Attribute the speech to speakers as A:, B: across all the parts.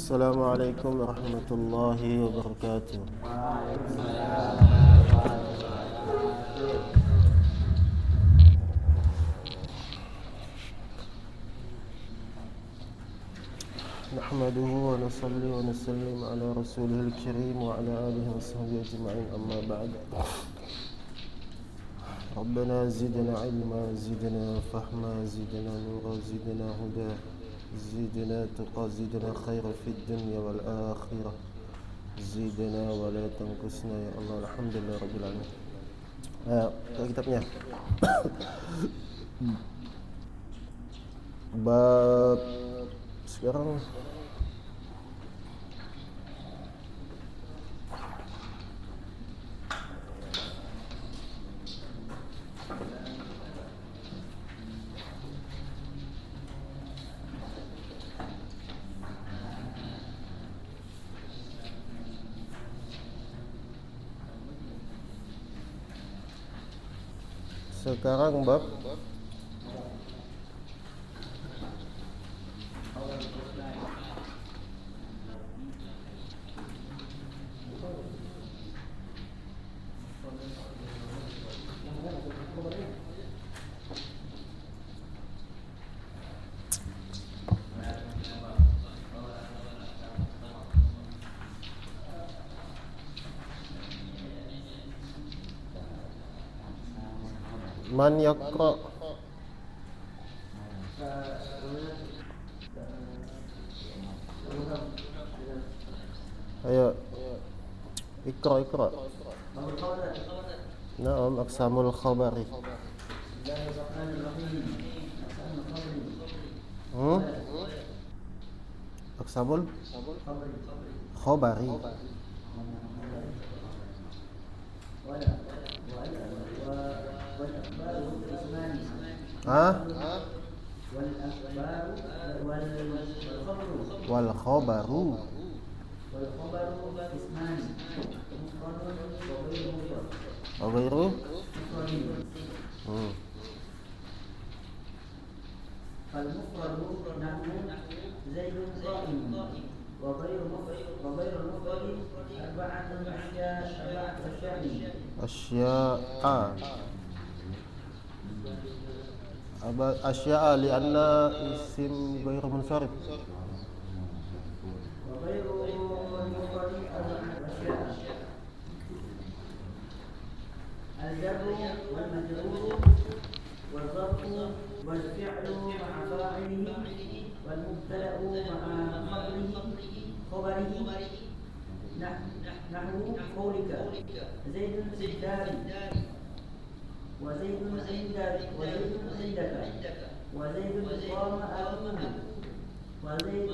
A: Assalamualaikum warahmatullahi wabarakatuh. Nahmaduhu wa nusalli wa nusallim ala rasulihil karim wa ala alihi wa sahbihi ajma'in, amma ba'd. Rabbana zidna ilma, zidna fahma, zidna nura, zidna huda, zidna tuqa, zidna khaira fid dunya wal akhirah, zidna wa la tanqusna ya Allah. Alhamdulillah rabbil alamin. Kitabnya bab sekarang bab man yaqra. Ayo ikra. Naam, aqsamul khabari. Aqsamul khabari. Wal khabaru ismani wa ghairu
B: فالمفرد نحو زيد قائم وغير المفرد أربعة
A: أشياء لأن اسم غير منصرف.
B: وغير المفرد أربعة أشياء: الجر والمجرور والظرف والفعل مع فاعله والمبتدأ مع خبره نحو قولك زيد في الدار وزيد عندك وزيد قام أبوه وزيد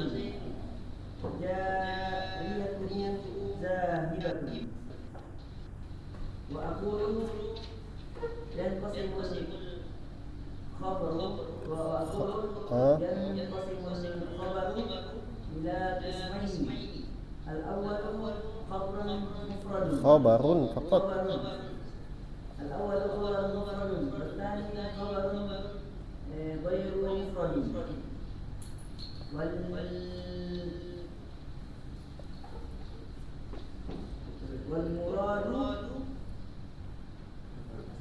B: جاريته ذاهبة. وأقول ينقسم الخبر إلى قسمين: الأول خبر مفرد، الأول خبر مفرد، والثاني خبر غير مفرد.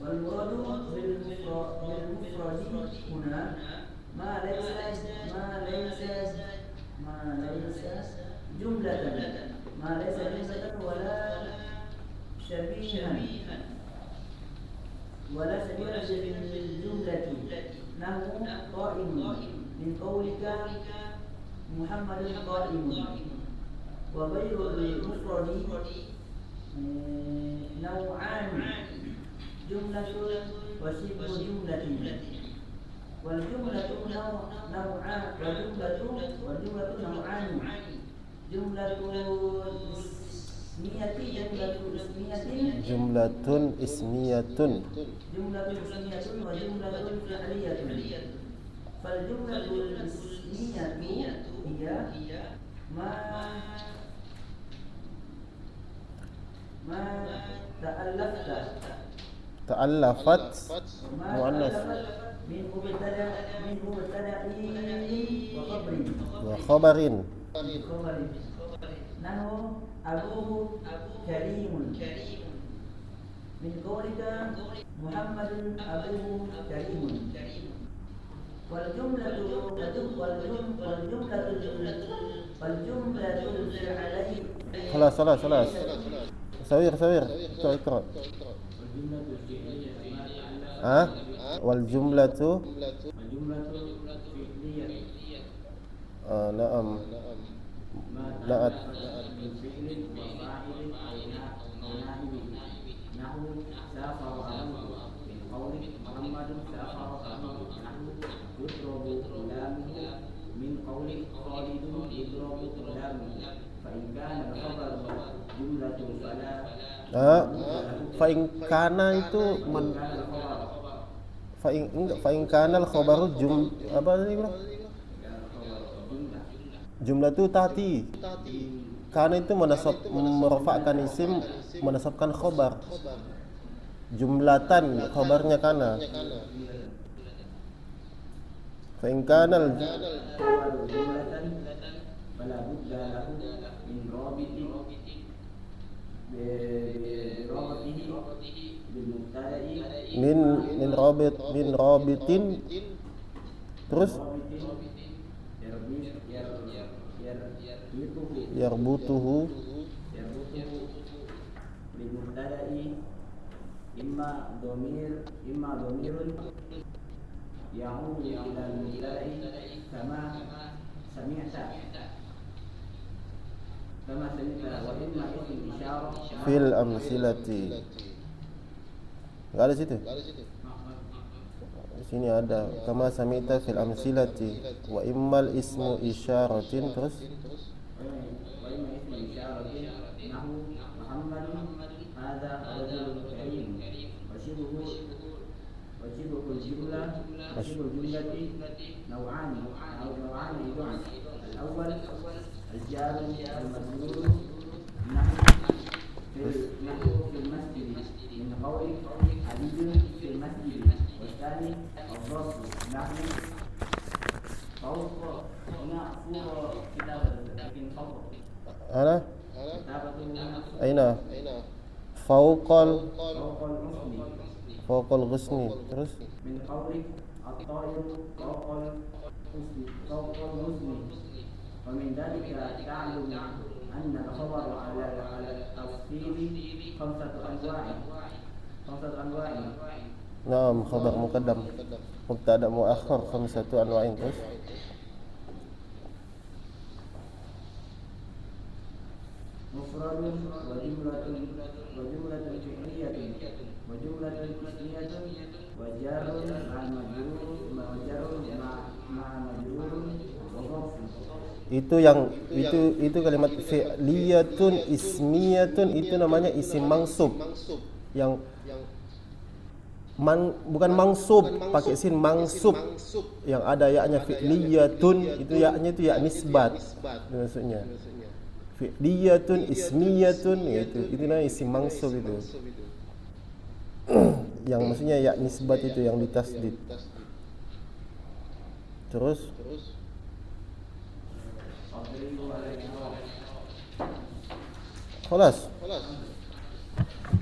B: والمراد بالمفرد هنا ما ليس جملة ولا شبيها بالجملة، نحو قائم من قولك محمد قائم. وغير المفرد نوعان: جملة وشبه جملة. والجملة نوعان، جملة اسمية وجملة فعلية. فالجملة الاسمية هي ما
A: تألفت مؤنث
B: من مبتدأ وخبر. بخبر نحو أبوه كريم من قولك محمد أبوه كريم والجملة الفعلية
A: خلاص سوير اقرأ والجملة
C: الفعلية
A: نعم نعت
C: بفعل وفاعل أو نائب نحو سافر أبوه من قولك محمد سافر أبوه نحو يضرب غلامه من قولك خالد يضرب غلامه فإن كان الخبر جملة فلا
A: fa'in kana itu fa'in kana al-khabaru apa tadi bro? Jumlah itu tati. Kana itu merofakkan isim, menasabkan khobar. Jumlatan khobarnya kana. Fa'in kana
C: jumlatan fala budda lahu min rabiti
A: min rabitin terus yarbutuhu
C: limubtada'i imma dhamirun ya'udu ila al-mubtada'i kama sami'ta wa imma ism isyarah
A: fil amsilati. Enggak ada situ? Sini ada kama sami'ta fil amsilati wa immal ismu isyaratin terus
C: wa imma ism isyaratin nahu Muhammadun hadza rajulun karim wa shibhu jumlati naw'an idun al-awwal al-jar al-majrur nahu fil masjid min qawli aliyun fil masjid والثاني الضرب نحو فوق هنا فوق كتابة لكن فوق
A: أنا
C: كتابة
A: أين فوق الغصن terus
C: من قولك الطائر فوق الغصن ومن ذلك تعلم أن الخبر على التفصيل خمسة أنواع
A: نعم خبر مقدم مبتدا مؤخر خمسة أنواع terus
C: مفرد وجملة فعلية وجملة اسمية وجار مع مجرور وظرف.
A: Itu kalimat fi'liyatun ismiyatun itu namanya isim mansub yang bukan mansub pakai sin mansub yang ada yaknya fi'liyatun itu yaknya itu ya nisbat itu maksudnya fi'liyatun ismiyatun itu namanya isim mansub itu yang maksudnya ya nisbat itu yang ditasdid terus khalas 6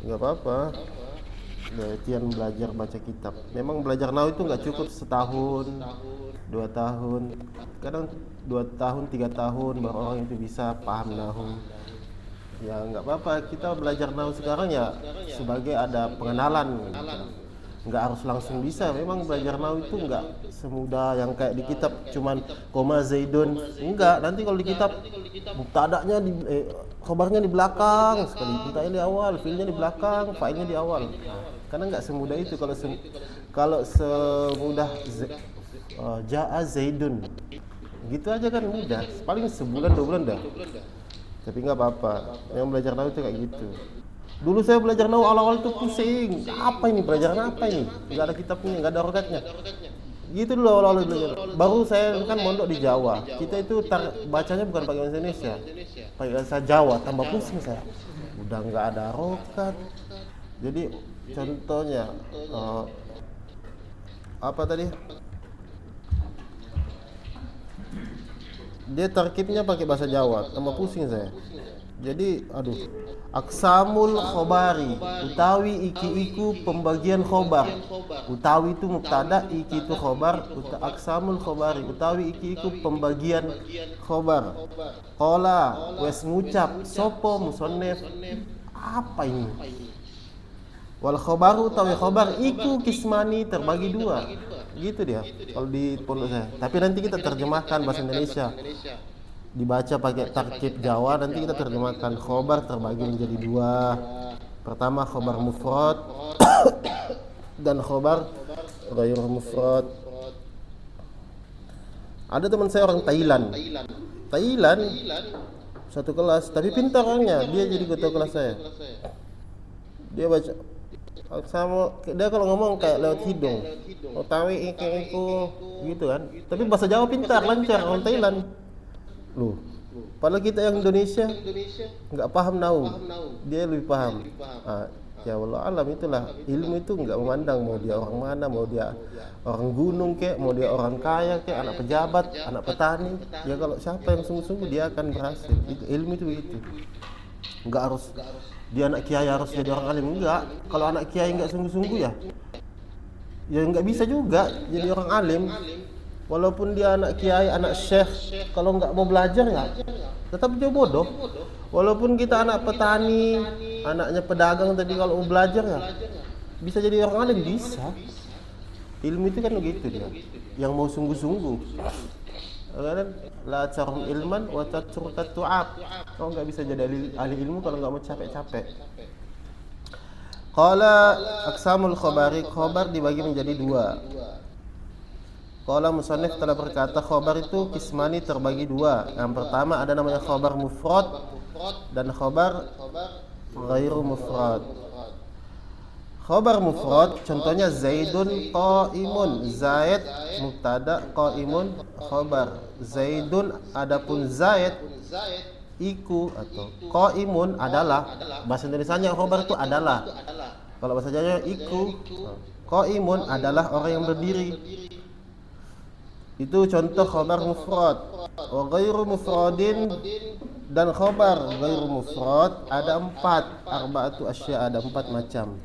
A: nggak apa-apa. Latihan belajar baca kitab. Memang belajar nahwu itu nggak cukup setahun, 2 tahun, kadang 2 tahun, 3 tahun baru orang itu bisa paham nahwu. Ya nggak apa-apa. Kita belajar nahwu sekarang ya sebagai ada pengenalan. Nggak harus langsung bisa. Memang belajar nahwu itu nggak semudah yang kayak di kitab cuman koma zaidun. Enggak. Nanti kalau di kitab mubtada'nya khobarnya di belakang sekali, mubtada'nya di awal, fi'ilnya di belakang, fa'ilnya di awal. Karena nggak semudah itu. Kalau semudah ja'a zaidun, gitu aja kan mudah. Paling sebulan 2 bulan dah. Tapi nggak apa-apa. Yang belajar nahwu itu kayak gitu. Dulu saya belajar nahwu awal-awal itu pusing. Apa ini pelajaran apa ini? Nggak ada kitabnya, nggak ada rogatnya. Gitu dulu awal-awal belajar. Baru saya kan mondok di Jawa. Kita itu bacanya bukan pakai bahasa Indonesia, pakai bahasa Jawa. Tambah pusing saya. Udah nggak ada rokat. Jadi contohnya apa tadi? Dia tarkibnya pakai bahasa Jawa, tambah pusing saya. Jadi, aksamul khobari, utawi iki iku pembagian khobar. Utawi itu mubtada, iki itu khobar. Aksamul khobari, utawi iki iku pembagian khobar. Qala, wes ngucap, sopo musonef. Apa ini? Wal khobaru utawi khobar iku kismani, terbagi dua. Gitu dia kalau di pondok saya. Tapi nanti kita terjemahkan bahasa Indonesia. Dibaca pakai tarkib Jawa, nanti kita terjemahkan. Khobar terbagi menjadi dua. Pertama khobar mufrad dan khobar ghairu mufrad. Ada teman saya orang Thailand satu kelas, tapi pintar orangnya. Dia jadi ketua kelas saya. Dia baca sama, dia kalau ngomong kayak lewat hidung, Otawi iku gitu kan. Tapi bahasa Jawa pintar, lancar orang Thailand. Loh, padahal kita yang Indonesia nggak paham nau, dia lebih paham. Ya wallah alam, itulah ilmu itu nggak memandang mau dia orang mana, mau dia orang gunung kek, mau dia orang kaya kek, anak pejabat, anak petani. Ya kalau siapa yang sungguh-sungguh dia akan berhasil. Itu ilmu itu. Nggak harus dia anak kiai harus jadi orang alim, enggak. Kalau anak kiai nggak sungguh-sungguh ya nggak bisa juga jadi orang alim. Walaupun dia anak kiai, anak syekh, kalau nggak mau belajar ya tetap dia bodoh. Walaupun kita anak petani, anaknya pedagang, tapi kalau mau belajar ya bisa jadi orang alim, bisa. Ilmu itu kan begitu dia, yang mau sungguh-sungguh. Kan la tarum ilman wa tatrukat tu'ab. Kau nggak bisa jadi ahli ilmu kalau nggak mau capek-capek. Qala aqsamul khabari, khabar dibagi menjadi dua. Qala musannif telah berkata khabar itu kismani, terbagi dua. Yang pertama ada namanya khabar mufrad dan khabar ghairu mufrad. Khabar mufrad contohnya Zaidun qaimun, Zaid mubtada, qaimun khabar. Zaidun adapun Zaid iku atau qaimun adalah, bahasa Indonesianya khabar itu adalah. Kalau bahasa Jawanya iku, qaimun adalah orang yang berdiri. Itu contoh khabar mufrad. Wa ghairu mufradin, dan khabar ghairu mufrad ada empat, arba'atu asya, ada empat macam.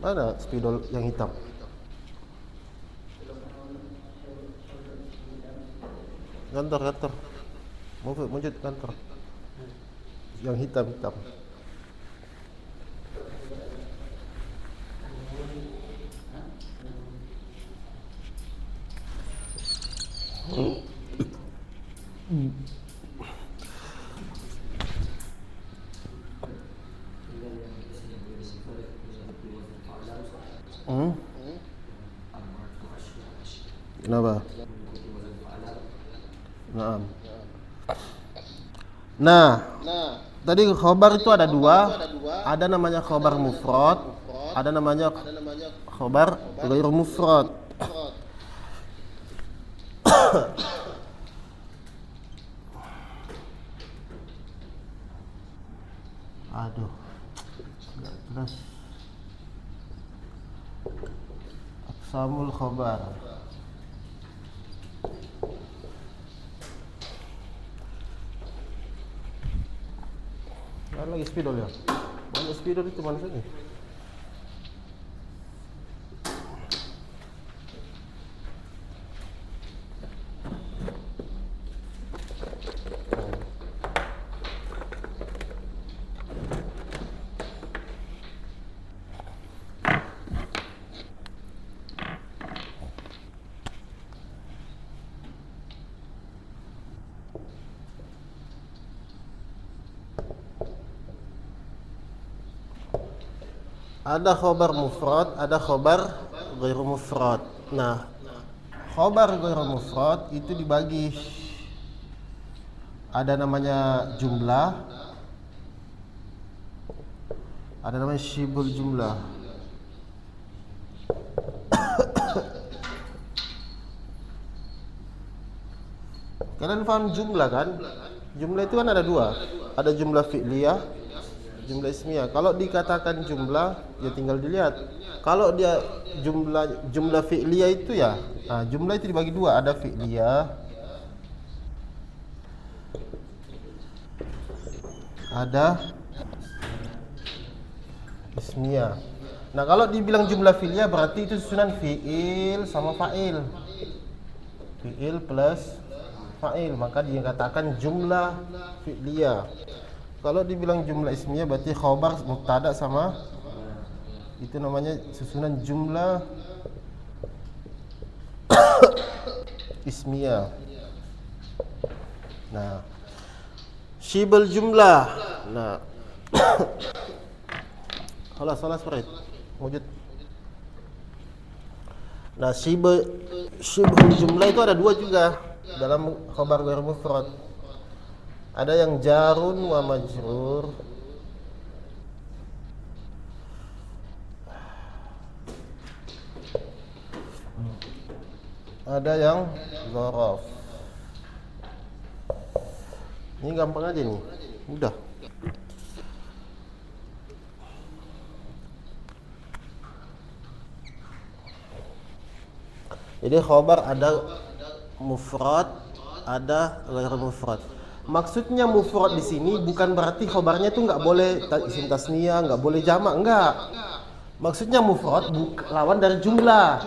A: Mana spidol yang hitam? Kantor. Muncul kantor. Yang hitam. Kenapa? Nah, tadi khobar itu ada dua. Ada namanya khobar mufrad, ada namanya khobar ghairu mufrad. Nggak jelas. Aqsamul khobar. Ada lagi spidol ya? Banyak spidol itu mana saja? Ada khobar mufrad, ada khobar ghairu mufrad. Nah, khobar ghairu mufrad itu dibagi, ada namanya jumlah, ada namanya syibul jumlah. Kalian paham jumlah kan? Jumlah itu kan ada dua, ada jumlah fi'liyah Jumlah ismiyah. Kalau dikatakan jumlah, ya tinggal dilihat. Kalau dia jumlah fi'liyah itu ya, nah, jumlah itu dibagi dua, ada fi'liyah, ada ismiyah. Nah, kalau dibilang jumlah fi'liyah berarti itu susunan fi'il sama fa'il. Fi'il plus fa'il, maka dikatakan jumlah fi'liyah. Kalau dibilang jumlah ismiyah berarti khobar mubtada sama, itu namanya susunan jumlah ismiyah. Nah, syibul jumlah. Nah, خلاص فريد wujud. Nah, syibul jumlah itu ada dua juga dalam khabar ghair mufrad. Ada yang jarun wa majrur, ada yang dzaraf. Ini gampang aja nih, mudah. Jadi khabar ada mufrad, ada ghair mufrad. Maksudnya mufrad di sini bukan berarti khabarnya itu nggak boleh isim tasniyah, nggak boleh jamak, enggak. Maksudnya mufrad lawan dari jumlah.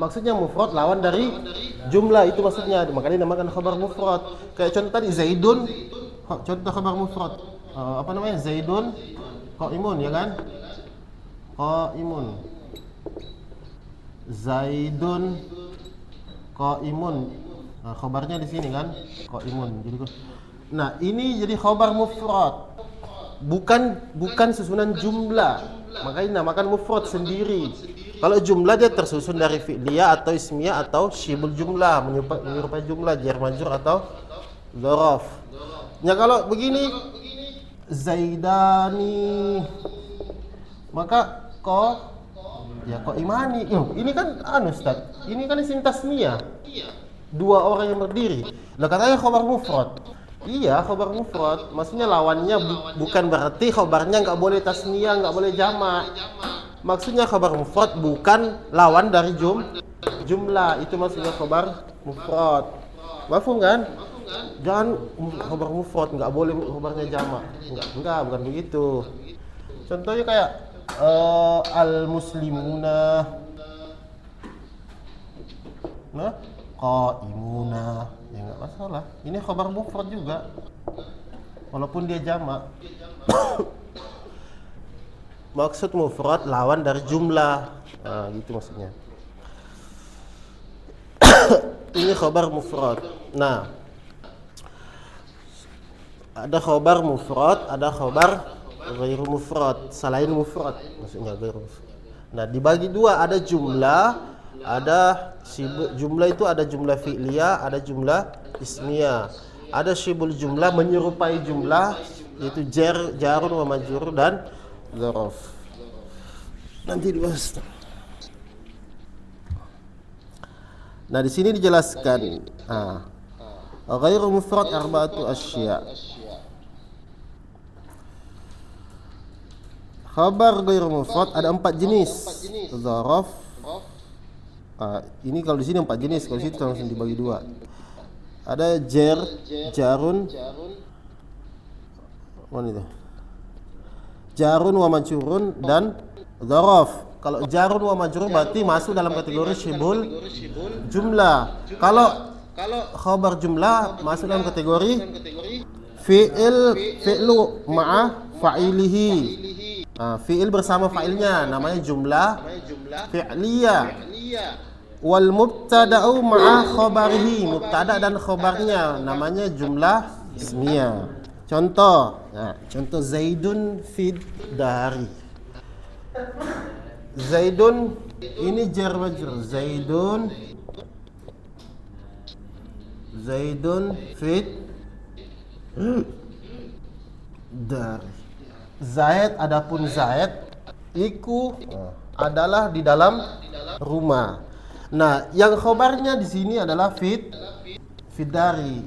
A: Maksudnya mufrad lawan dari jumlah, itu maksudnya. Makanya dinamakan khabar mufrad. Kayak contoh tadi Zaidun, contoh khabar mufrad. Apa namanya? Zaidun qaimun, ya kan? Qaimun. Zaidun qaimun. Nah, khabarnya di sini kan? Qaimun. Jadi nah, ini jadi khabar mufrad. Bukan susunan jumlah. Makanya dinamakan mufrad sendiri. Kalau jumlah dia tersusun dari fi'liyah atau ismiyah atau syibul jumlah, menyerupai jumlah, jar majrur atau dzaraf. Ya kalau begini Zaidani, maka imani. Ini kan Ustaz. Ini kan isim tasniyah. Dua orang yang berdiri. Lah katanya khabar mufrad. Iya, khabar mufrad. Maksudnya lawannya bukan berarti khabarnya nggak boleh tasniyah, nggak boleh jamak. Maksudnya khabar mufrad bukan lawan dari jumlah. Itu maksudnya khabar mufrad. Mafhum kan? Jangan khabar mufrad nggak boleh khabarnya jamak. Enggak, bukan begitu. Contohnya kayak al-muslimuna, nah, qaimuna, ya nggak masalah. Ini khabar mufrad juga, walaupun dia jamak. Maksud mufrad lawan dari jumlah, nah, gitu maksudnya. Ini khabar mufrad. Nah, ada khabar mufrad, ada khabar ghair mufrad, selain mufrad, maksudnya ghair mufrad. Nah, dibagi dua, ada jumlah, ada jumlah itu ada jumlah fi'liyah, ada jumlah ismiyah. Ada syibul jumlah menyerupai jumlah, yaitu jarun wa majrur dan dzaraf. Nanti dibahas. Nah, di sini dijelaskan. Ghair mufrad arba'atu asya'. Khabar ghair mufrad ada 4 jenis. Dzaraf. Ini kalau di sini 4 jenis, kalau di situ langsung dibagi dua. Ada jarun. Mana itu? Jarun wa majrurun dan dzaraf. Kalau jarun wa majrur berarti masuk dalam kategori syibul jumlah. Kalau khabar jumlah masuk dalam kategori fi'lu ma'a fa'ilihi. Fi'il bersama fa'ilnya namanya jumlah fi'liyah. Wal mubtada'u ma'a khabarihi, mubtada' dan khabarnya namanya jumlah ismiyah. Contoh Zaidun fid dari. Zaidun ini jar majrur. Zaidun fid dari. Zaid, adapun Zaid iku adalah di dalam rumah. Nah, yang khabarnya di sini adalah fidari.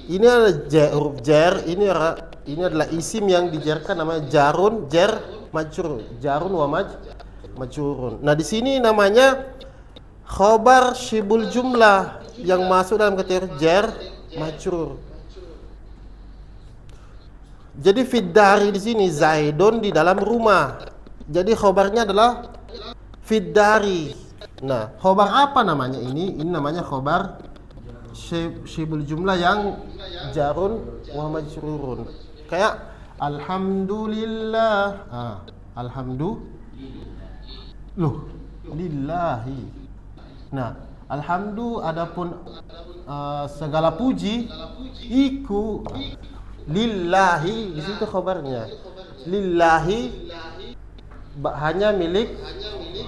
A: Ini ada huruf jar, ini Ini adalah isim yang dijarkan namanya jarun, jar, majrur. Jarun wa majrurun. Nah, di sini namanya khobar syibul jumlah yang masuk dalam kategori jar, majrur. Jadi fiddari di sini Zaidun di dalam rumah. Jadi khobarnya adalah fiddari. Nah, khobar apa namanya ini? Ini namanya khobar syibul jumlah yang jarun wa majrurun. Kayak alhamdulillah. Lillahi. Nah, adapun segala puji iku lillahi, di situ khabarnya. Lillahi hanya milik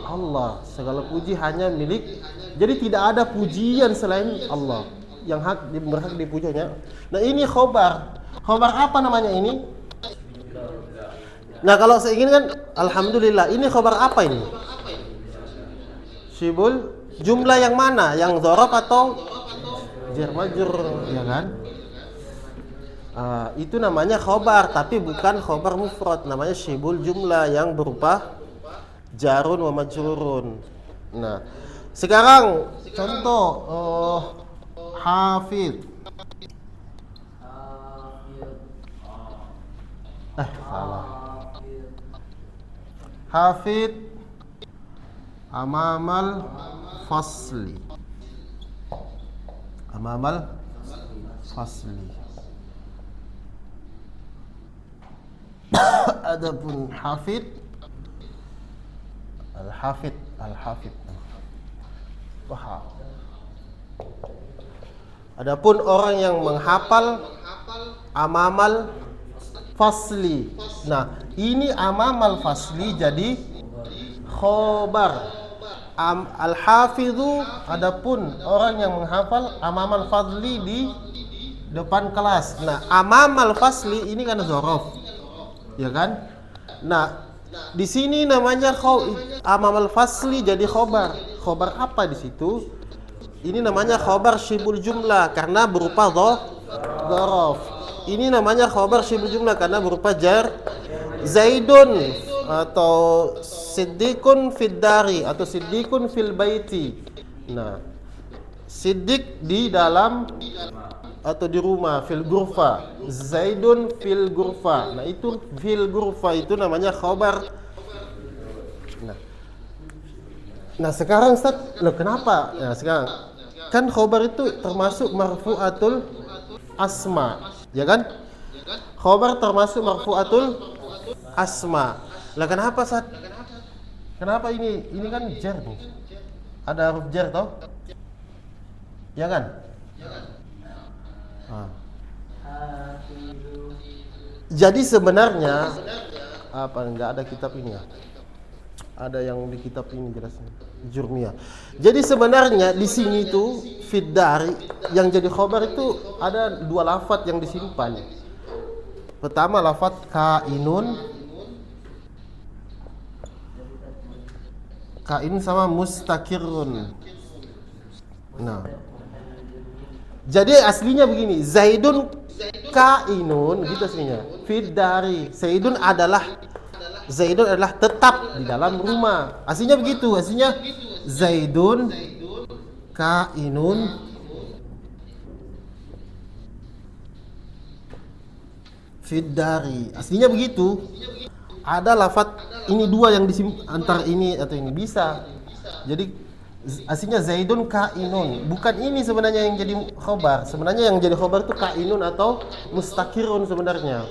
A: Allah. Segala puji hanya milik. Jadi tidak ada pujian selain Allah yang berhak dipujinya. Nah, ini khobar. Khobar apa namanya ini? Nah, kalau saya ingin kan alhamdulillah, ini khobar apa ini? Syibul jumlah yang mana? Yang dzaraf atau jar majrur, ya kan? Itu namanya khobar, tapi bukan khobar mufrad, namanya syibul jumlah yang berupa jarun wa majrurun. Nah, sekarang contoh hafid. Salah. Hafid amamal fasli. Adapun hafid al-hafid. Wah. Adapun orang yang menghafal amamal fasli. Nah, ini amamal fasli jadi khobar. Al-hafidhu, adapun orang yang menghafal amamal fadli di depan kelas. Nah, amamal fasli ini kan dzaraf, ya kan? Nah, di sini namanya amamal fasli jadi khobar. Khobar apa di situ? Ini namanya khobar syibul jumlah karena berupa dzaraf. Ini namanya khobar syibul jumlah karena berupa jar. Zaidun atau siddiqun fid dari atau siddiqun fil baiti. Nah, siddiq di dalam atau di rumah, fil ghurfa. Zaidun fil ghurfa. Nah, itu fil ghurfa itu namanya khobar. Nah, sekarang Ustaz, kenapa? Nah, sekarang kan khobar itu termasuk marfu'atul asma, ya kan? Khobar termasuk marfu'atul asma. Lah kenapa Ustaz? Kenapa ini kan jar nih? Ada huruf jar toh? Ya kan? Jadi sebenarnya enggak ada kitab ini ya? Ada yang di kitab ini jelasnya Jurmiyah. Jadi sebenarnya di sini tuh fiddari yang jadi khobar itu ada dua lafadz yang disimpan. Pertama lafadz kain sama mustakirun. Nah, jadi aslinya begini, Zaidun kainun gitu aslinya. Fiddari, Zaidun adalah tetap di dalam rumah. Aslinya begitu, aslinya Zaidun kainun fiddari. Aslinya begitu. Ada lafadz ini dua yang antara ini atau ini bisa. Jadi aslinya Zaidun kainun. Bukan ini sebenarnya yang jadi khobar. Sebenarnya yang jadi khobar itu kainun atau mustakirun sebenarnya.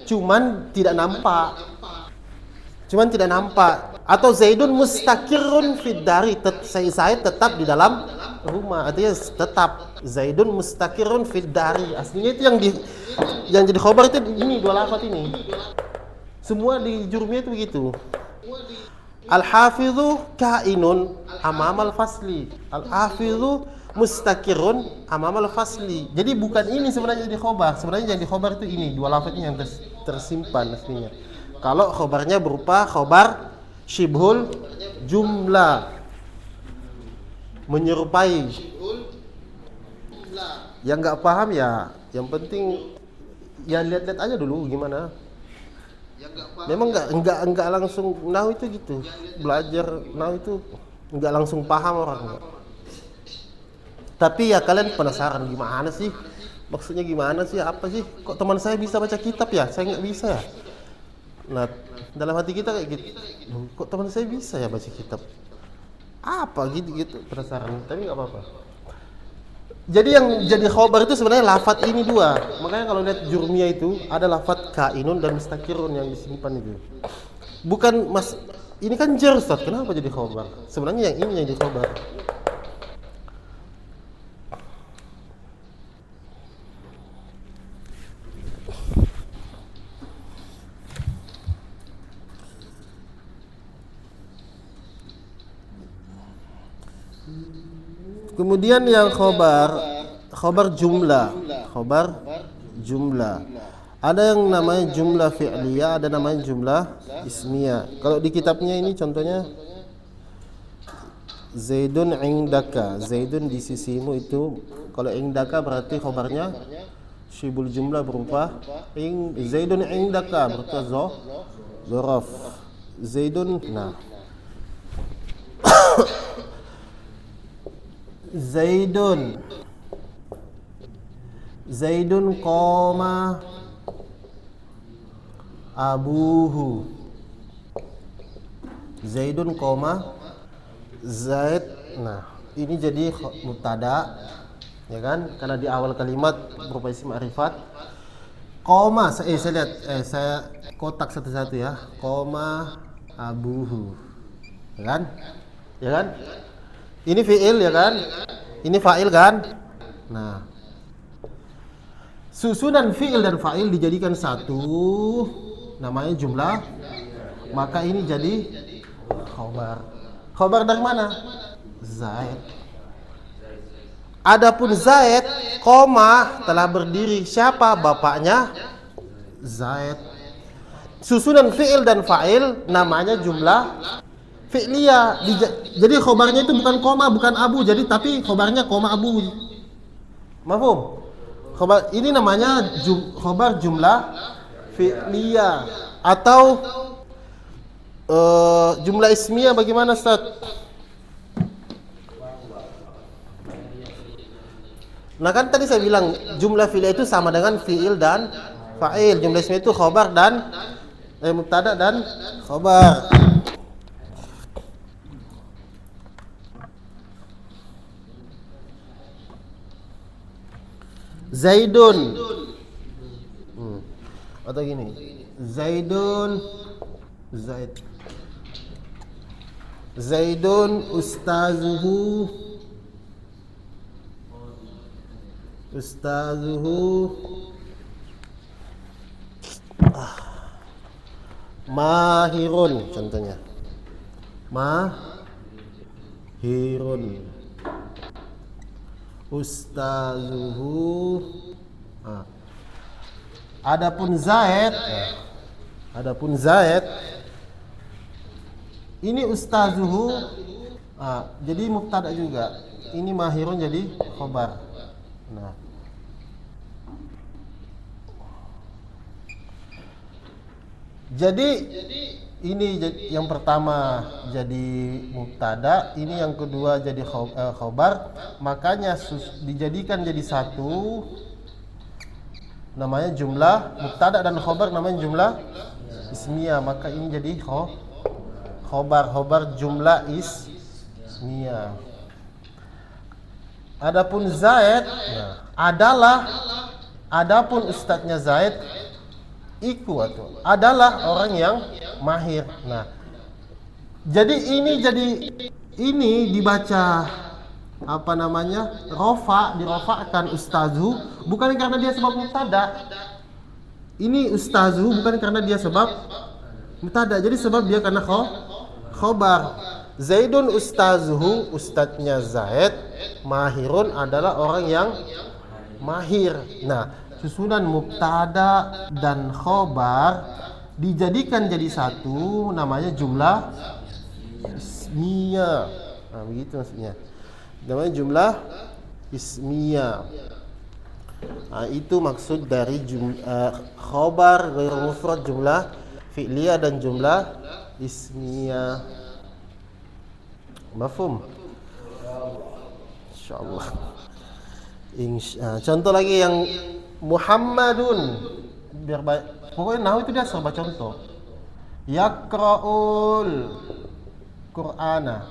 A: Cuman tidak nampak. Atau Zaidun mustakirun fiddari. Saya tetap di dalam rumah. Artinya tetap Zaidun mustakirun fiddari. Aslinya itu yang jadi khobar itu ini dua lafadz ini. Semua di Jurmiyah itu begitu. Al-hafidhu kainun amamal fasli. Al-hafidhu mustakirun amamal fasli. Jadi bukan ini sebenarnya jadi khobar. Sebenarnya jadi khobar itu ini dua lafadz ini yang tersimpan aslinya. Kalau khobarnya berupa khobar syibhul jumlah, menyerupai. Yang nggak paham ya, yang penting ya lihat-lihat aja dulu gimana. Memang enggak langsung nahu itu gitu. Belajar nahu itu enggak langsung paham orang enggak. Tapi ya kalian penasaran gimana sih? Maksudnya gimana sih? Apa sih? Kok teman saya bisa baca kitab ya? Saya nggak bisa ya? Nah, dalam hati kita kayak gitu. Kok teman saya bisa ya baca kitab? Apa gitu penasaran. Tapi nggak apa-apa. Jadi yang jadi khobar itu sebenarnya lafadz ini dua. Makanya kalau lihat jurmiyah itu ada lafadz kainun dan mustakirun yang disimpan itu. Bukan mas, ini kan jar Ustaz. Kenapa jadi khobar? Sebenarnya yang ini yang jadi khobar. Kemudian yang khobar jumlah. Ada yang namanya jumlah fi'liyah, ada namanya jumlah ismiyah. Kalau di kitabnya ini contohnya Zaidun indaka, Zaidun di sisimu itu. Kalau indaka berarti khobarnya syibul jumlah berupa Zaidun indaka berupa dzaraf. Zaidun, nah Zaidun qoma abuhu. Zaidun qoma Zaid. Nah, ini jadi mubtada, ya kan? Karena di awal kalimat berupa isim ma'rifat. Qoma, saya lihat saya kotak satu-satu ya. Qoma abuhu. Ya kan? Ya kan? Ini fi'il ya kan? Ini fa'il kan? Nah, susunan fi'il dan fa'il dijadikan satu, namanya jumlah. Maka ini jadi khobar. Khobar dari mana? Zaid. Adapun Zaid, koma telah berdiri. Siapa? Bapaknya Zaid. Susunan fi'il dan fa'il namanya jumlah fi'liyah. Jadi khobarnya itu bukan koma, bukan abu. Jadi tapi khobarnya koma abu. Mafhum? Khobar ini namanya khobar jumlah fi'liyah. Atau jumlah ismiyah bagaimana Ustaz? Nah kan tadi saya bilang jumlah fi'liyah itu sama dengan fi'il dan fa'il. Jumlah ismiyah itu khobar dan mubtada dan khobar. Zaidun. Atau gini. Zaidun ustazuhu mahirun, contohnya mahirun ustazuhu. Adapun Zaid ini ustazuhu, jadi mubtada juga. Ini mahirun jadi khobar. Nah, jadi ini yang pertama jadi mubtada, ini yang kedua jadi khobar. Makanya dijadikan jadi satu, namanya jumlah mubtada, dan khobar namanya jumlah ismiyah. Maka ini jadi khobar jumlah ismiyah. Adapun Zaid adapun ustadznya Zaid adalah orang yang mahir. Nah, jadi ini dibaca apa namanya? Dirofa'kan ustazu bukan karena dia sebab mubtada. Ini ustazu bukan karena dia sebab mubtada. Jadi sebab dia karena khobar. Zaidun ustazuhu, ustadznya Zaid. Mahirun adalah orang yang mahir. Nah, susunan mubtada dan khobar dijadikan jadi satu, namanya jumlah ismiyah. Nah, begitu maksudnya. Namanya jumlah ismiyah. Itu maksud dari khobar ghairu mufrad, jumlah fi'liyah dan jumlah ismiyah. Mafhum? Insyaallah. Contoh lagi yang Muhammadun, biar pokoknya nahwu itu dasar baca contoh. Yaqra'ul Qur'ana.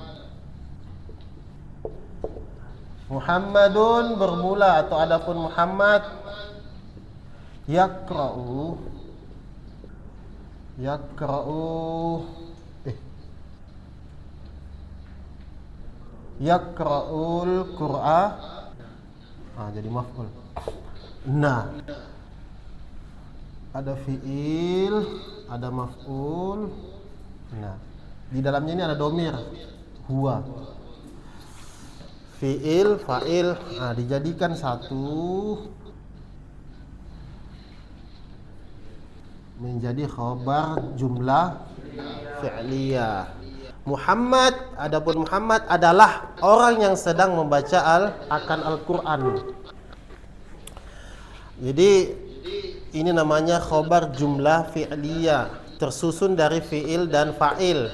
A: Muhammadun bermula atau adapun Muhammad yaqra'u yaqra'ul Qur'an. Jadi maf'ul. Nah, ada fi'il, ada maf'ul. Nah, di dalamnya ini ada domir huwa. Fi'il, fa'il, dijadikan satu menjadi khobar jumlah fi'liyah. Muhammad, adapun Muhammad adalah orang yang sedang membaca akan Al-Quran. Jadi ini namanya khobar jumlah fi'liyah, tersusun dari fi'il dan fa'il.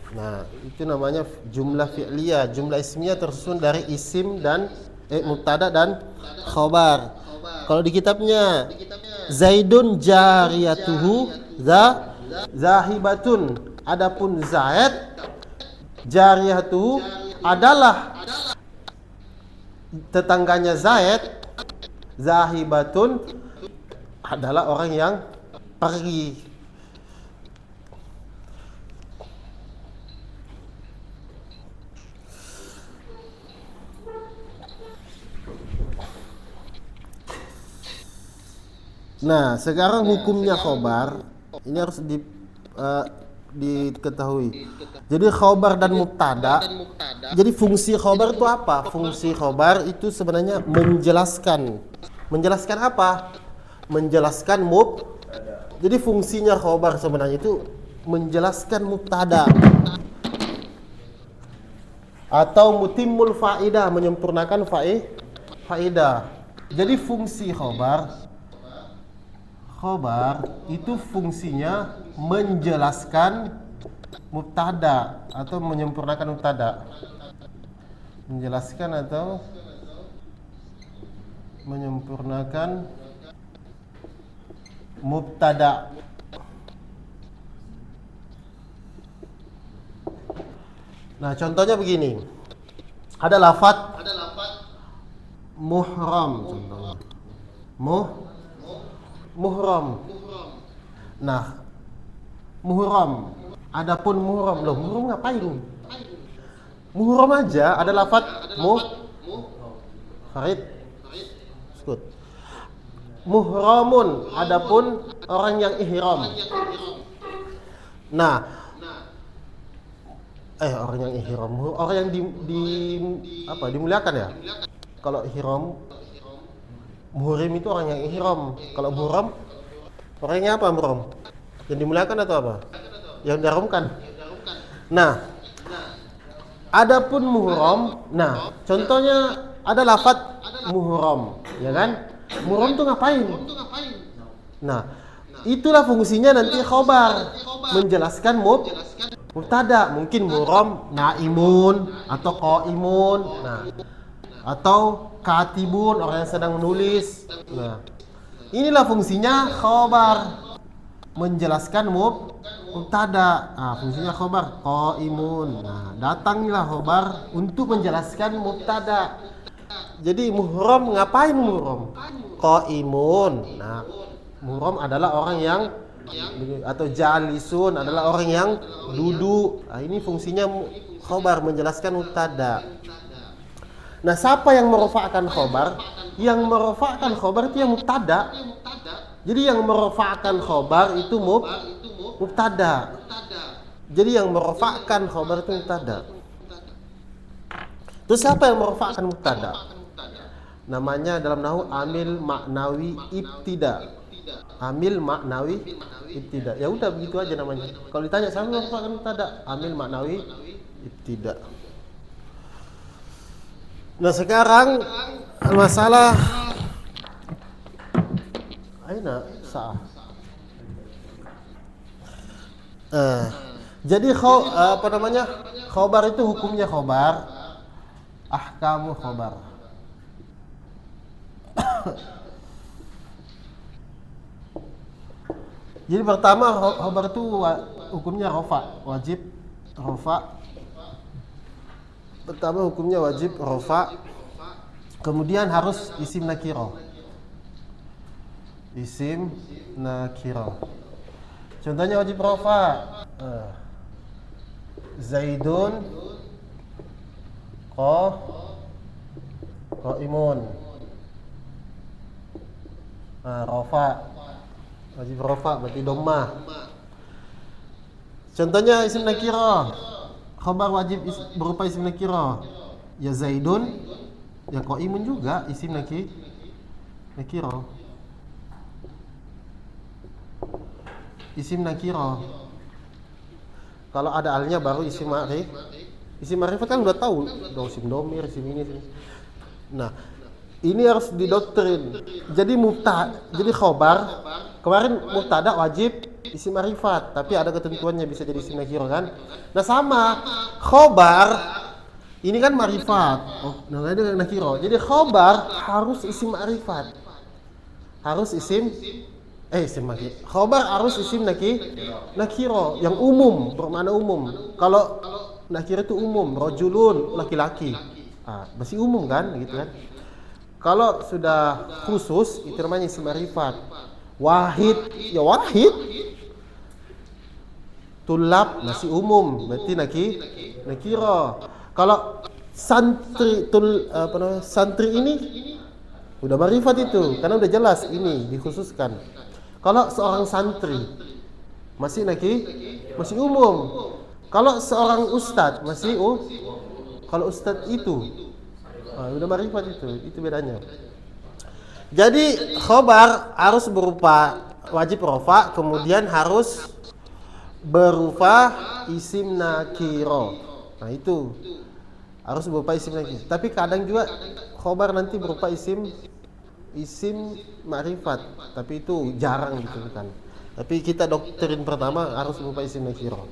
A: Nah, itu namanya jumlah fi'liyah. Jumlah ismiyah tersusun dari isim dan mubtada dan khobar. Kalau di kitabnya Zaidun jariyatuhu zahibatun. Adapun Zaid jariyatuhu adalah tetangganya Zaid. Zahibatun adalah orang yang pergi. Nah, sekarang hukumnya khobar ini harus diketahui. Jadi khobar dan mubtada. Jadi fungsi khobar itu apa? Fungsi khobar itu sebenarnya menjelaskan. Menjelaskan apa? Menjelaskan mubtada. Jadi fungsinya khobar sebenarnya itu menjelaskan mubtada. Atau mutimmul faidah, menyempurnakan faidah. Jadi fungsi khobar itu fungsinya menjelaskan mubtada atau menyempurnakan mubtada. Menjelaskan atau menyempurnakan mubtada. Nah, contohnya begini. Ada lafaz muhram contohnya. Muhram. Nah, muhram. Adapun muhram, loh, muhram ngapain? Muhram aja ada lafaz Farid. Skut. Muhramun, adapun orang yang ihram. Nah, orang yang ihram, orang yang dimuliakan ya? Kalau ihram, muhrim itu orang yang ihram. Kalau muhram, orangnya apa muhram? Yang dimuliakan atau apa? Yang diharamkan. Nah, adapun muhram, nah contohnya ada lafaz muhram, ya kan? Muhram itu ngapain? Nah, itulah fungsinya nanti khobar, menjelaskan mubtada. Mungkin muhram naimun atau qaimun. Nah, atau katibun, orang yang sedang menulis. Nah, inilah fungsinya khobar, menjelaskan mubtada. Fungsinya khobar qaimun. Nah, datanglah khobar untuk menjelaskan mubtada. Jadi muhram ngapain muhram? Qaimun. Nah, muhram adalah orang yang atau jalisun adalah orang yang duduk. Nah, ini fungsinya khobar, menjelaskan mubtada. Nah, siapa yang merofa'kan khobar? Yang merofa'kan khobar itu yang mubtada. Jadi yang merofa'kan khobar itu mubtada. Jadi yang merofa'kan khobar itu mubtada. Terus siapa yang merofa'kan mubtada? Namanya dalam nahwu amil maknawi ibtida. Amil maknawi ibtida. Ya udah begitu aja namanya. Kalau ditanya siapa yang merofa'kan mubtada? Amil maknawi ibtida. Nah, sekarang masalah aina sah. Jadi khobar itu hukumnya khobar, ahkamu khobar. Jadi pertama khobar itu hukumnya rofa, wajib rofa. Pertama hukumnya wajib rofa. Kemudian harus isim nakiro. Isim nakiro. Contohnya wajib rofa. Zaidun qaimun. Rofa. Wajib rofa berarti dhammah. Contohnya isim nakiro. Khabar wajib berupa isim nakiro. Ya Zaidun, ya qaimun juga isim nakiro. Isim nakiro. Kalau ada alnya baru isim ma'rif. Isim ma'rifat kan udah tahu, isim domir, isim ini. Nah, ini harus didoktrin. Jadi khobar kemarin mubtada wajib isim ma'rifat, tapi ada ketentuannya bisa jadi isim nakiro kan? Nah, sama khobar ini kan ma'rifat. Nah, ini nakiro. Jadi khobar harus isim ma'rifat. Harus isim nakiro. Khobar harus isim nakiro yang umum, bermakna umum. Kalau nakiro itu umum, rajulun laki-laki. Masih umum kan gitu kan. Kalau sudah khusus itu namanya isim ma'rifat. Wahid, ya wahid. Tulab masih umum, berarti nakiro. Kalau santri ini udah ma'rifat itu, karena udah jelas ini dikhususkan. Kalau seorang santri masih umum. Kalau seorang ustadz masih kalau ustadz itu udah ma'rifat itu bedanya. Jadi khobar harus berupa wajib rofa, kemudian harus berupa isim nakiro. Nah itu harus berupa isim nakiro. Tapi kadang juga khobar nanti berupa isim ma'rifat, tapi itu jarang ditemukan. Tapi kita doktrin pertama harus berupa isim nakiro.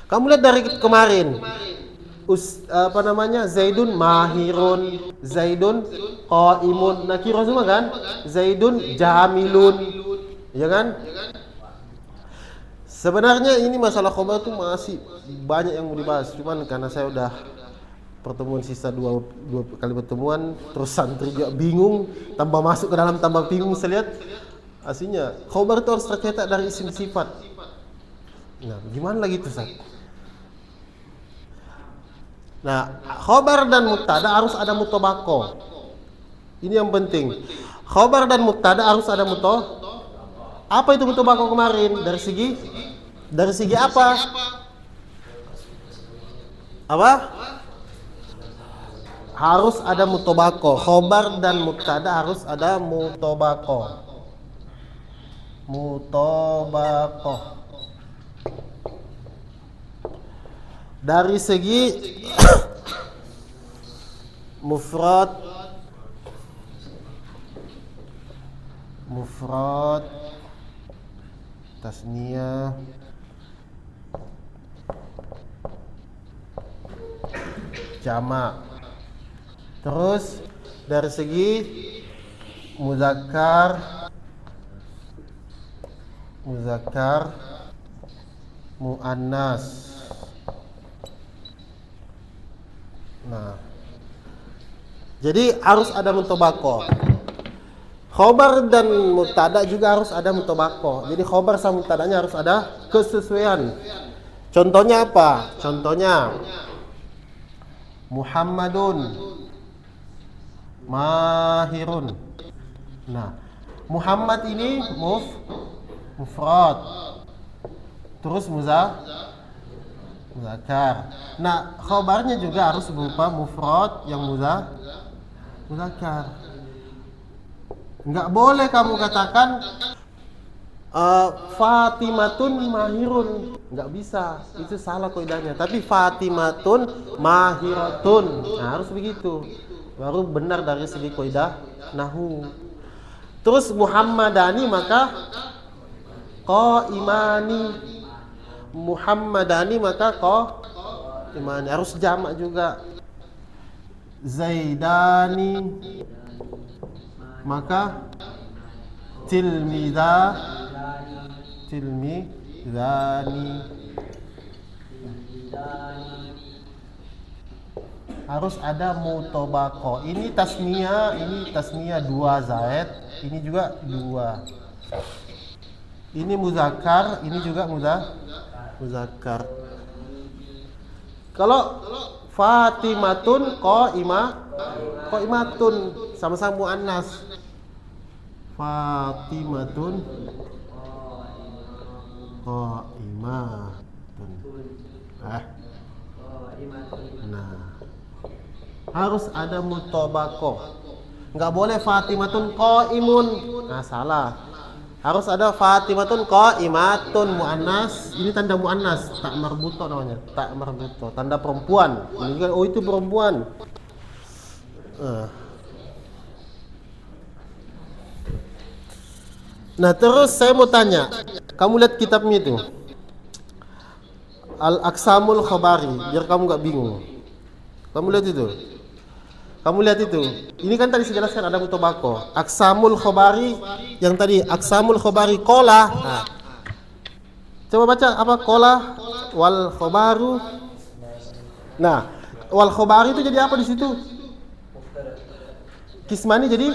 A: Kamu lihat dari kemarin, Zaidun mahirun, Zaidun qaimun, nakiro semua kan? Zaidun jamilun, ya kan? Sebenarnya ini masalah khobar itu masih banyak yang mau dibahas, cuman karena saya udah pertemuan sisa dua kali pertemuan, terus santri juga bingung, tambah masuk ke dalam tambah bingung. Saya lihat aslinya khobar itu harus tercetak dari isim sifat. Nah, gimana lagi tuh, Ustaz? Nah, khobar dan mubtada harus ada mutobako. Ini yang penting. Khobar dan mubtada harus ada Apa itu mutobako kemarin? Dari segi apa? Apa? Harus ada mutobako. Khobar dan mubtada harus ada mutobako. Dari segi mufrad tasniyah, jamak. Terus dari segi muzakkar, muannas. Nah, jadi harus ada mutobako. Khobar dan mubtada juga harus ada mutobako. Jadi khobar sama mubtadanya harus ada kesesuaian. Contohnya apa? Contohnya Muhammadun mahirun. Nah, Muhammad ini mufrad. Terus muzakkar. Nah, khobarnya juga harus berupa mufrad yang muzakkar. Enggak boleh kamu katakan Fatimatun mahirun, enggak bisa. Itu salah kaidahnya. Tapi Fatimatun mahiratun. Nah, harus begitu. baru benar dari segi kaidah nahwu. Terus Muhammadani maka qaimani, Muhammadani maka qaimani, harus jamak juga. Zaidani maka tilmidani. Harus ada mutobako. Ini tasnia 2 zaid, ini juga 2. Ini muzakkar, ini juga muzakkar. Kalau Fatimatun qaimatun sama-sama muannas. Fatimatun qaimatun. Nah, harus ada mutobako. Nggak boleh Fatimatun qaimun. Nah, salah. Harus ada Fatimatun qaimatun muannas. Ini tanda muannas, tak marbuto namanya. Tak marbuto, tanda perempuan. Ini kan itu perempuan. Nah, terus saya mau tanya. Kamu lihat kitabnya itu. Al-Aqsamul Khabari, biar kamu nggak bingung. Kamu lihat itu. Ini kan tadi saya jelaskan ada mutobako. Aqsamul Khabari yang tadi Aqsamul Khabari qala. Nah. Coba baca apa qala wal khabaru. Nah, wal khabari itu jadi apa di situ? Kismani jadi.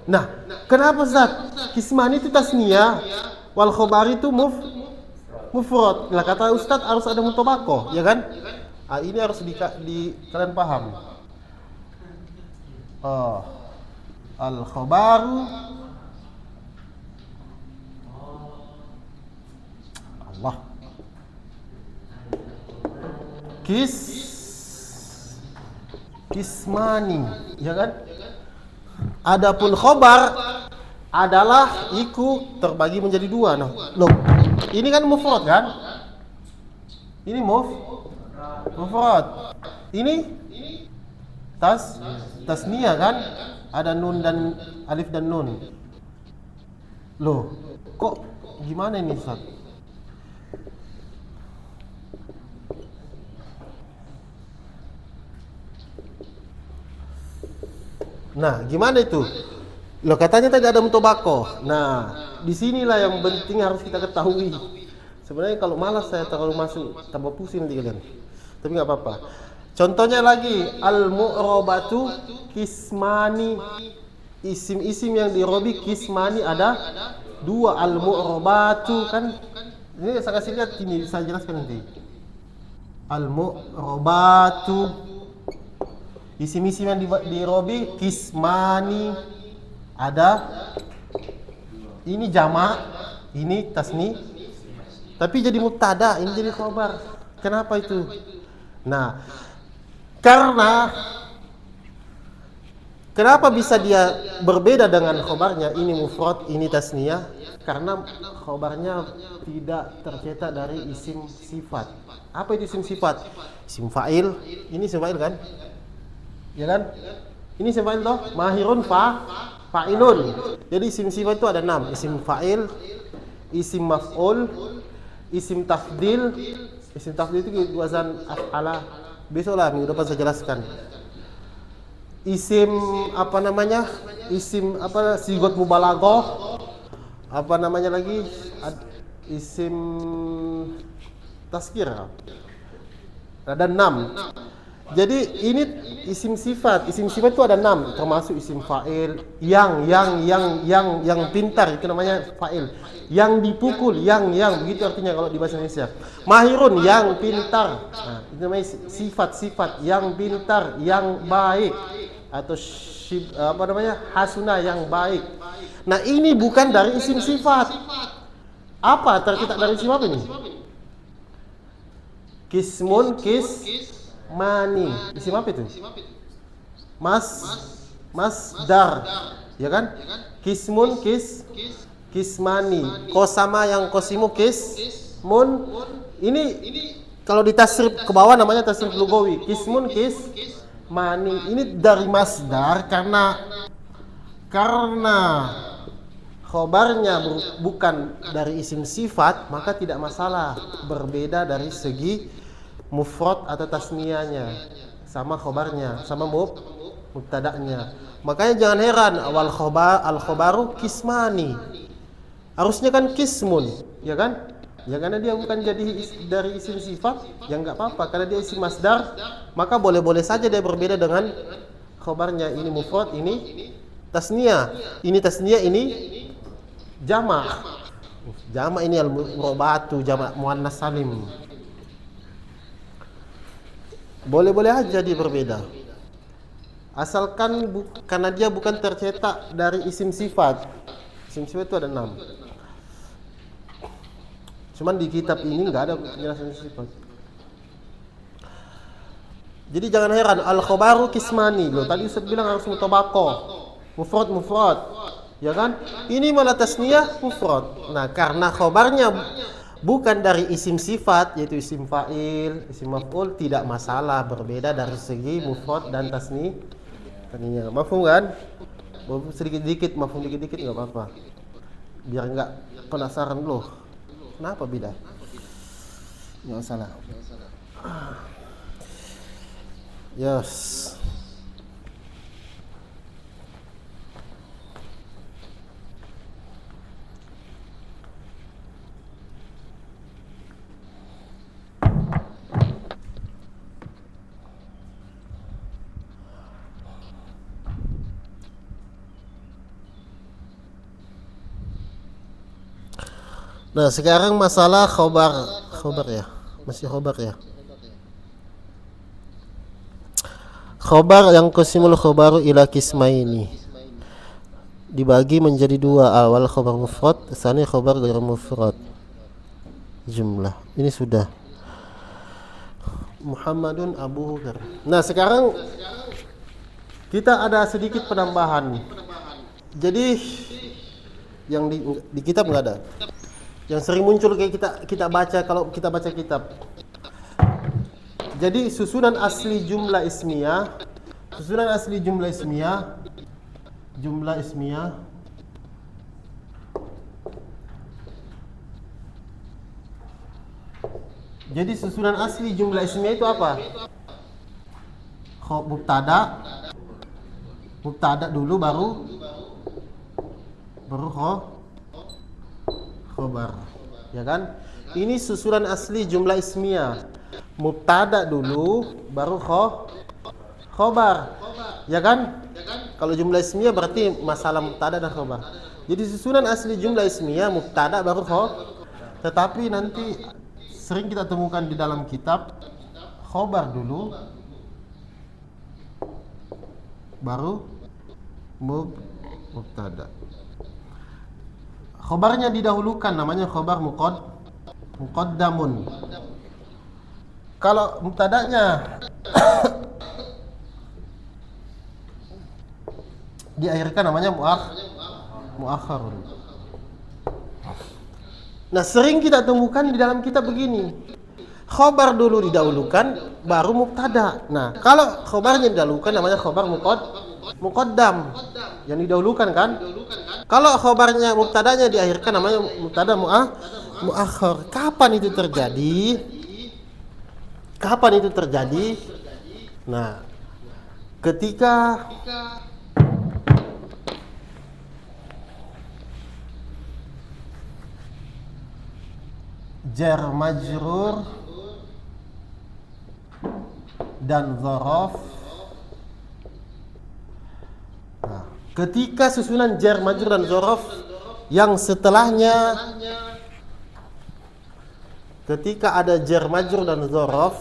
A: Nah, kenapa Ustaz? Kismani itu tasniyah, wal khabari itu mufrad. Lah kata Ustaz harus ada mutobako, ya kan? Ini harus kalian paham. Al-khabaru Allah kismani, ya kan? Adapun khabar adalah iku terbagi menjadi 2. Nah, loh, ini kan mufrad kan? Ini mufrad. Ini tasniyah kan? Ada nun dan alif dan nun. Loh, kok gimana ini Ustaz? Nah, gimana itu? Loh, katanya tadi ada mutobako. Nah, disinilah yang penting harus kita ketahui. Sebenarnya kalau malas saya terlalu masuk, tambah pusing nanti kalian. Tapi nggak apa-apa. Contohnya lagi, al-mu'robatu kismani. Isim-isim yang dirobi kismani ada 2. Al-mu'robatu kan. Ini saya kasih lihat, ini saya jelaskan nanti. Al-mu'robatu. Isim-isim yang dirobi kismani ada. Ini jamak, ini tasni. Tapi jadi mubtada, ini jadi khabar. Kenapa itu? Nah, kenapa bisa dia berbeda dengan khabarnya? Ini mufrad, ini tasniyah. Karena khabarnya tidak tercetak dari isim sifat. Apa itu isim sifat? Isim fa'il. Ini isim fa'il kan? Ya kan? Ini isim fa'il toh? Mahirun fa'ilun. Jadi isim sifat itu ada 6. Isim fa'il, isim maf'ul, isim tafdil. Isim tafdil itu wazan af'ala. Besoklah minggu depan saya jelaskan. Isim apa namanya? Isim apa? Sigot mubalaghah. Apa namanya lagi? Isim tazkir. Ada 6. Jadi ini isim sifat. Isim sifat itu ada 6, termasuk isim fa'il, yang pintar, itu namanya fa'il. Yang dipukul, yang begitu artinya kalau di bahasa Indonesia. Mahirun, yang pintar. Nah, itu namanya sifat-sifat yang pintar, yang baik, atau apa namanya? Hasuna, yang baik. Nah, ini bukan dari isim sifat. Apa tercetak dari isim apa ini? Kismun, kismani. Isim apa itu? Masdar. Ya kan? Kismun, kismani. Kosama yang kosimu kismun. Ini kalau ditasrif ke bawah namanya tasrif lugawi. Kismun, mani ini dari masdar karena khobarnya bukan dari isim sifat, maka tidak masalah. Berbeda dari segi mufrad atau tasniyahnya, sama khobarnya, sama mubtada'nya. Makanya jangan heran awal al khobaru kismani. Harusnya kan kismun, ya kan? Ya karena dia bukan jadi dari isim sifat, ya nggak apa-apa. Karena dia isim masdar, maka boleh-boleh saja dia berbeda dengan khobarnya. Ini mufrad, ini tasniyah. Ini tasniyah, ini jamak. Jamak ini al-murabatu, jamak muannas salim. Boleh-boleh aja dia berbeda. Asalkan karena dia bukan tercetak dari isim sifat. Isim sifat itu ada 6. Cuman di kitab ini nggak ada penjelasan sifat. Jadi jangan heran al-khobaru kismani. Loh, tadi Ustaz bilang harus mutabaqah. Mufrad. Ya kan? Ini malah tasniyah mufrad. Nah, karena khobarnya bukan dari isim sifat, yaitu isim fa'il, isim maf'ul, tidak masalah. Berbeda dari segi mufrad dan tasniyah. Mafhum kan? Sedikit-dikit, mafhum dikit-dikit nggak apa-apa. Biar nggak penasaran loh. Kenapa beda? Nggak salah. Yes. Nah, sekarang masalah khobar ya. Masih khobar ya. Khobar yang qasimul khobaru ila kismaini. Dibagi menjadi 2, awal khobar mufrad, tsani khobar ghairu mufrad. Jumlah. Ini sudah. Muhammadun Abu Hurairah. Nah, sekarang kita ada sedikit penambahan. Jadi yang di kitab nggak ada. Yang sering muncul kayak kita baca kalau kita baca kitab. Jadi susunan asli jumlah ismiyah, jumlah ismiyah Jadi susunan asli jumlah ismiyah itu apa? Mubtada dulu baru khobar, ya kan? Ini susunan asli jumlah ismiyah. Mubtada dulu baru khobar, ya kan? Kalau jumlah ismiyah berarti masalah mubtada dan khobar. Jadi susunan asli jumlah ismiyah mubtada baru khobar. Tetapi nanti sering kita temukan di dalam kitab khobar dulu baru mubtada. Khobarnya didahulukan, namanya khobar muqaddamun. Kalau mubtadanya diakhirkan, namanya muakhirun. Nah, sering kita temukan di dalam kitab begini. Khobar dulu didahulukan baru mubtada. Nah, kalau khobarnya didahulukan namanya khobar muqaddam, yang didahulukan kan? Kalau khobarnya mubtadanya diakhirkan namanya mubtada muakhir. Kapan itu terjadi? Nah, ketika jar majrur dan dzaraf. Nah, ketika susunan jar majrur dan dzaraf yang setelahnya, ketika ada jar majrur dan dzaraf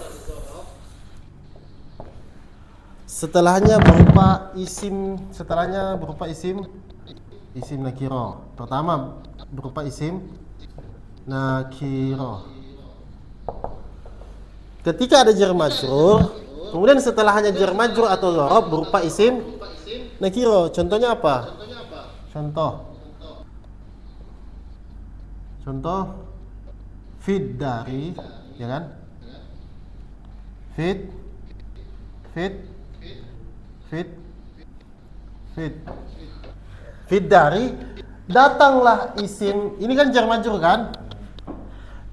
A: setelahnya berupa isim nakirah. Pertama berupa isim nakirah. Ketika ada jar majrur, kemudian setelahnya jar majrur atau dzaraf berupa isim nakirah. Contohnya apa? Contoh fid dari, ya kan? Fid Fit dari datanglah isim. Ini kan jar majrur kan?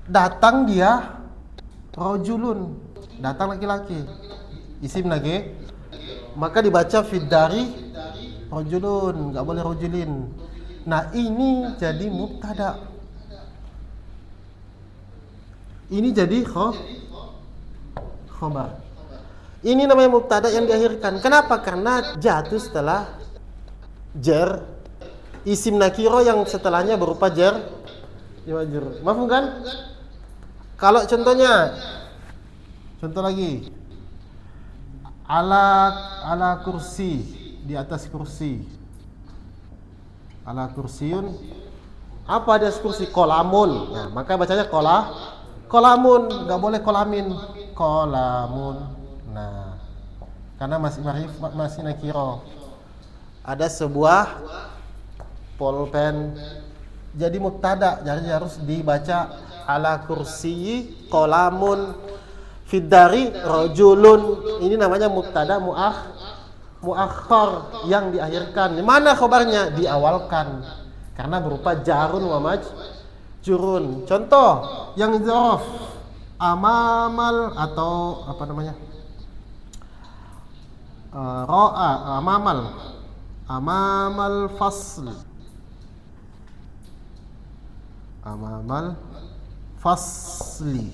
A: Datang dia rajulun. Datang laki-laki. Isim lagi. Maka dibaca fit dari rajulun, enggak boleh rajulin. Nah, ini jadi mubtada. Ini jadi khobar. Ini namanya mubtada yang diakhirkan. Kenapa? Karena jatuh setelah jar isim nakiro yang setelahnya berupa jar majrur. Mafhum kan? Kalau contohnya, contoh lagi, ala kursi, di atas kursi, ala kursiun, apa di atas kursi? Kolamun. Nah, maka bacanya kolamun, nggak boleh kolamin, kolamun. Nah, karena masih nakiro. Ada sebuah pulpen jadi mubtada, jadi harus dibaca ala kursi kolamun fidari rojulun. Ini namanya mubtada muakhar yang diakhirkan. Mana khobarnya? Diawalkan karena berupa jarun wa majrurun. Contoh yang dzaraf amamal atau apa namanya? Ra'a amamal fasli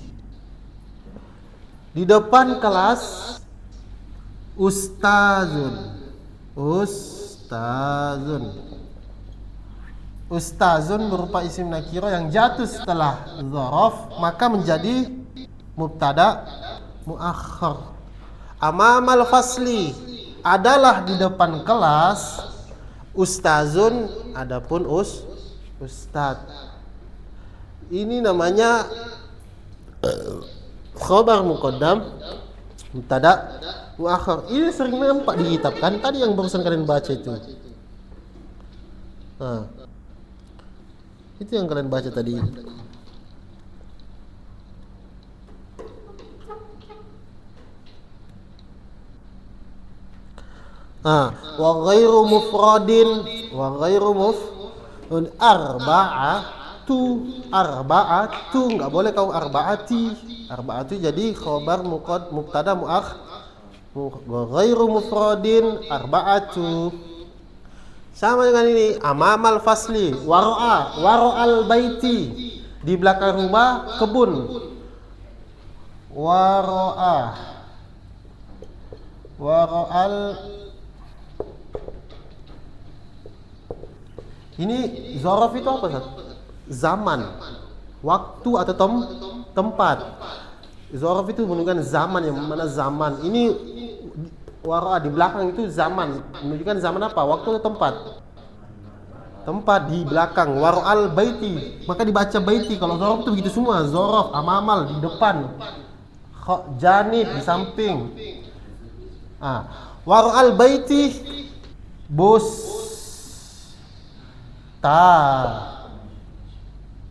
A: di depan kelas ustazun berupa isim nakiro yang jatuh setelah dzaraf, maka menjadi mubtada muakhar. Amamal fasli adalah di depan kelas, ustazun adapun ustad. Ini namanya khobar muqaddam mubtada muakhar. Ini sering nampak di kitab kan, tadi yang barusan kalian baca itu. Nah, itu yang kalian baca tadi. Wa ghairu mufradin arba'atu enggak boleh kau arba'atu jadi khobar mubtada muakh. Wa ghairu mufradin arba'atu sama dengan ini. Amamal fasli wara'al baiti, di belakang rumah kebun. Wara'al ini zaraf itu apa, Ustaz? Zaman, waktu atau tempat. Zaraf itu menunjukkan zaman, yang mana zaman. Ini wara di belakang itu zaman, menunjukkan zaman apa? Waktu atau tempat? Tempat di belakang. Wara'al baiti, maka dibaca baiti. Kalau zaraf itu begitu semua. Zaraf, amamal di depan, janib di samping. Wara'al baiti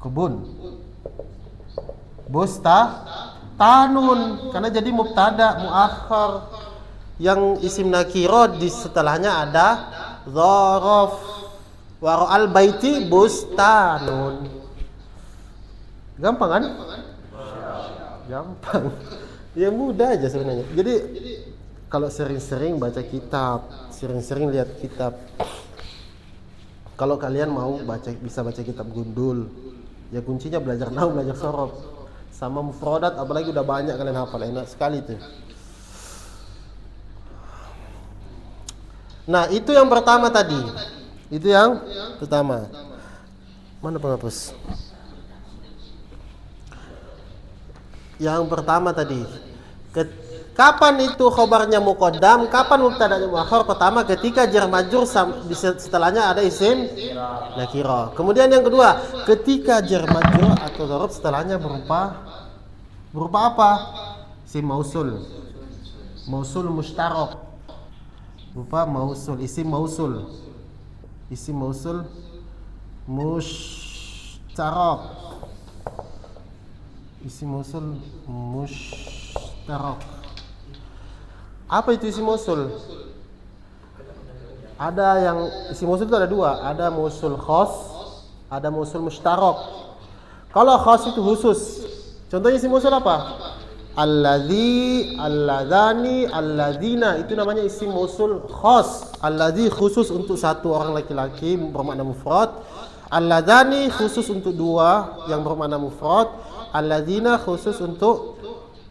A: kebun. Tanun, karena jadi mubtada muakhar yang isim nakiro di setelahnya ada dzaraf. Wara'al baiti bustanun. Gampang kan? Gampang. Ya mudah aja sebenarnya. Jadi kalau sering-sering baca kitab, sering-sering lihat kitab. Kalau kalian mau bisa baca kitab gundul, ya kuncinya belajar nahwu, belajar sorof, sama mufradat, apalagi udah banyak kalian hafal, enak sekali tuh. Nah, itu yang pertama tadi. Itu yang pertama. Mana penghapus? Yang pertama tadi. Kapan itu khobarnya muqaddam, kapan mubtada'nya muakhar? Pertama ketika jar majrur setelahnya ada isim nakira. Kemudian yang kedua, ketika jar majrur atau dzaraf setelahnya berupa apa? Isim mausul. Mausul mustarak. Berupa mausul, isim mausul. Isim mausul mustarak. Isim mausul mustarak. Apa itu isim mausul? Ada yang isim mausul itu ada dua, ada mausul khas, ada mausul mustarak. Kalau khas itu khusus. Contohnya isim mausul apa? Alladzi, alladzani, alladzina, itu namanya isim mausul khas. Alladzi khusus untuk satu orang laki-laki bermakna mufrad. Alladzani khusus untuk dua yang bermakna mufrad. Alladzina khusus untuk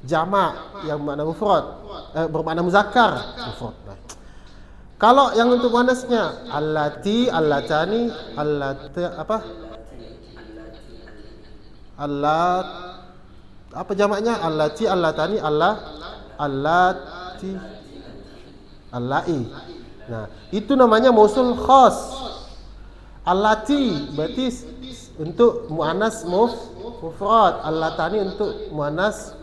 A: jamak yang bermakna mufrad, bermakna muzakkar mufrad. Kalau yang untuk muannasnya allati, allatani, allati apa? Allat apa jamaknya? Allati, allatani, allati, allai. Nah, itu namanya mausul khas. Allati berarti untuk muannas mufrad, allatani untuk muannas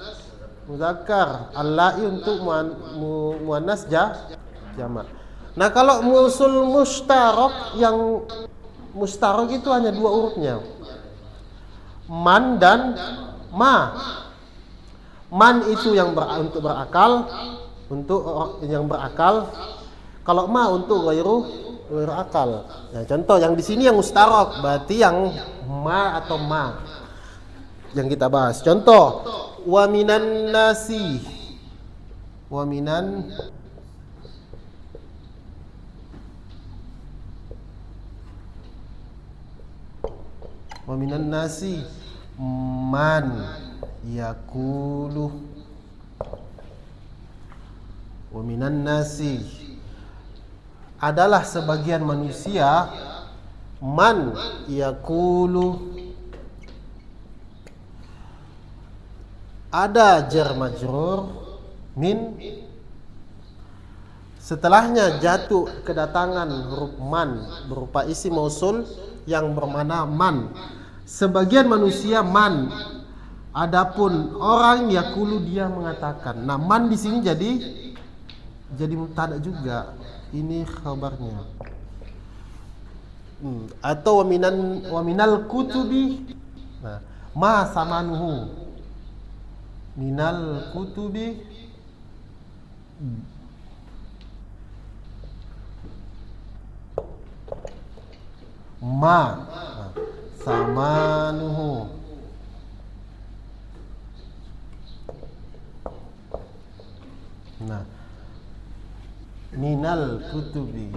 A: muzakkar, allai untuk muannas jamak. Nah, kalau mausul mustarak, yang mustarak itu hanya dua hurufnya, man dan ma. Man itu yang untuk berakal, untuk yang berakal. Kalau ma untuk ghairu akal. Nah, contoh yang di sini yang mustarak berarti yang ma atau ma yang kita bahas. Contoh, wa minan nasi, wa minan nasi man yakulu. Wa minan nasi adalah sebagian manusia, man yakulu ada jar majrur min, setelahnya jatuh kedatangan huruf man berupa isim mausul yang bermakna man. Sebagian manusia man, adapun orang yakulu dia mengatakan. Nah, man di sini jadi mubtada juga. Ini khabarnya. Atau wa minal kutubi. Nah, ma samanuhu. Minal kutubi ma samanuhu. Nah, minal kutubi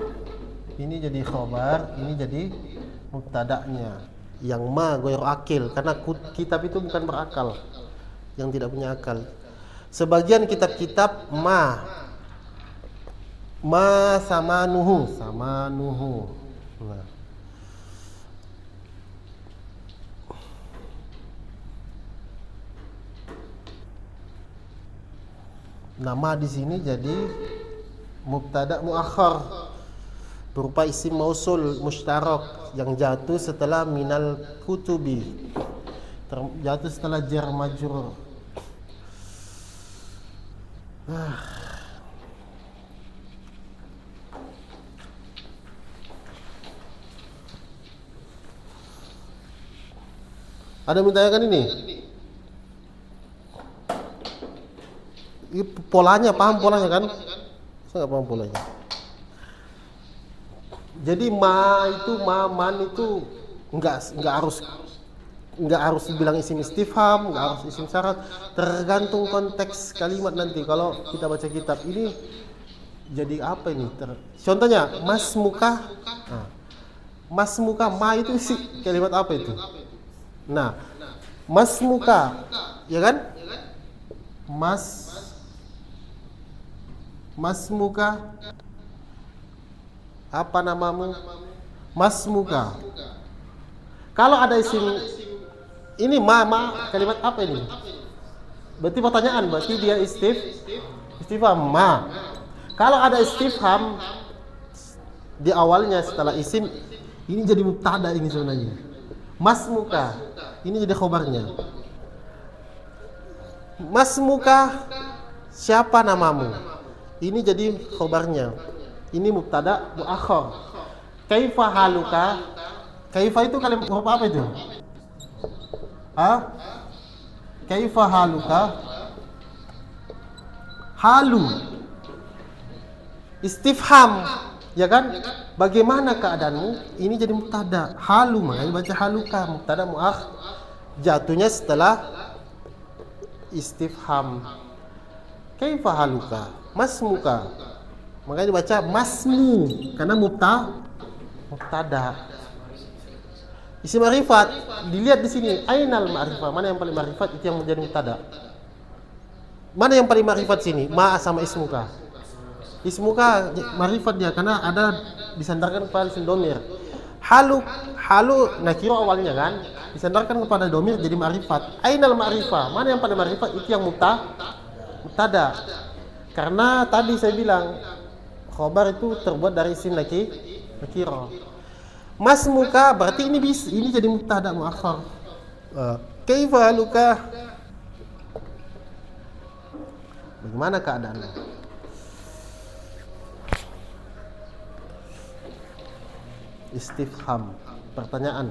A: ini jadi khabar, ini jadi mubtada'nya. Yang ma ghairu akil, karena kitab itu bukan berakal, yang tidak punya akal. Sebagian kitab-kitab ma samanuhu. Nah, nama di sini jadi mubtada muakhar berupa isim mausul mustarak yang jatuh setelah minal kutubi, jatuh setelah jar majrur. Ada yang menanyakan ini? Ini polanya, paham polanya kan? Saya nggak paham polanya. Jadi man itu nggak harus dibilang isim istifham, nggak harus isim syarat, tergantung konteks kalimat nanti. Kalau kita baca kitab ini jadi apa ini? Contohnya mas muka, ma itu sih kalimat apa itu? Nah, mas muka, ya kan? Mas muka, apa namamu? Mas muka. Kalau ada isim ini ma kalimat apa ini? Berarti pertanyaan, berarti dia istifham ma. Kalau ada istifham di awalnya setelah isim, ini jadi mubtada ini sebenarnya. Mas muka, ini jadi khobarnya. Mas muka, siapa namamu? Ini jadi khobarnya. Ini mubtada muakhar. Kaifa haluka? Kaifa itu kalimat apa itu? Kaifa haluka? Halu istifham Ya kan? Bagaimana keadaanmu? Ini jadi mubtada. Halu, makanya baca haluka. Mubtada muakh jatuhnya setelah istifham. Kaifa haluka? Masmuka. Makanya dibaca masmu karena mubtada. Isim ma'rifat dilihat di sini, ainal ma'rifah, mana yang paling ma'rifat itu yang menjadi mubtada. Mana yang paling ma'rifat sini? Ma sama ismuka. Ismuka ma'rifat dia karena ada disandarkan kepada isim domir. Halu nakiro awalnya kan, disandarkan kepada domir jadi ma'rifat. Ainal ma'rifah, mana yang paling ma'rifat itu yang mubtada. Karena tadi saya bilang khobar itu terbuat dari isim nakiro. Masmuka berarti ini jadi mubtada muakhar. Kaifa haluka? Bagaimana keadaanmu? Istifham, pertanyaan.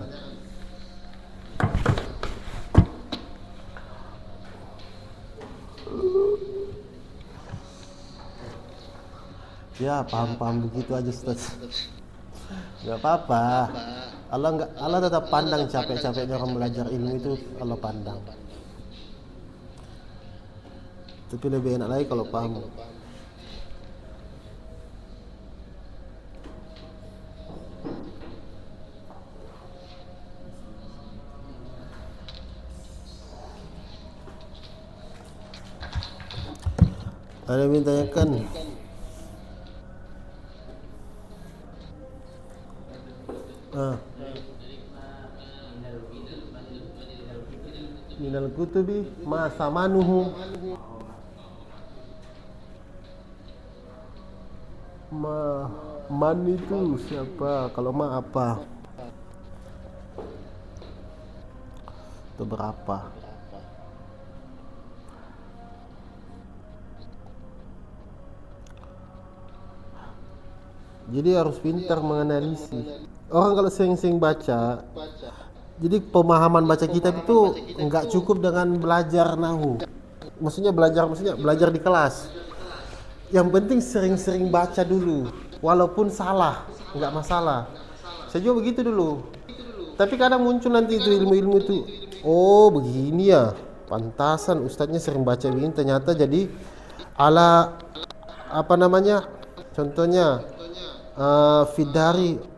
A: Ya, paham-paham begitu aja, Ustaz. Gak apa-apa. Allah tetap pandang capek-capeknya orang belajar ilmu itu, Allah pandang. Tapi lebih enak lagi kalau paham. Ada yang tanyakan? Minal kutubi ma samanuhu man itu siapa? Kalau ma apa? Itu berapa? Jadi harus pintar menganalisis. Orang kalau sering-sering baca, jadi pemahaman baca kitab itu enggak cukup dengan belajar nahu. Maksudnya belajar di kelas. Yang penting sering-sering baca dulu, walaupun salah, enggak masalah. Saya juga begitu dulu. Tapi kadang muncul nanti itu ilmu-ilmu itu, oh begini ya, pantasan ustadznya sering baca begini, ternyata jadi ala apa namanya? Contohnya Fidari.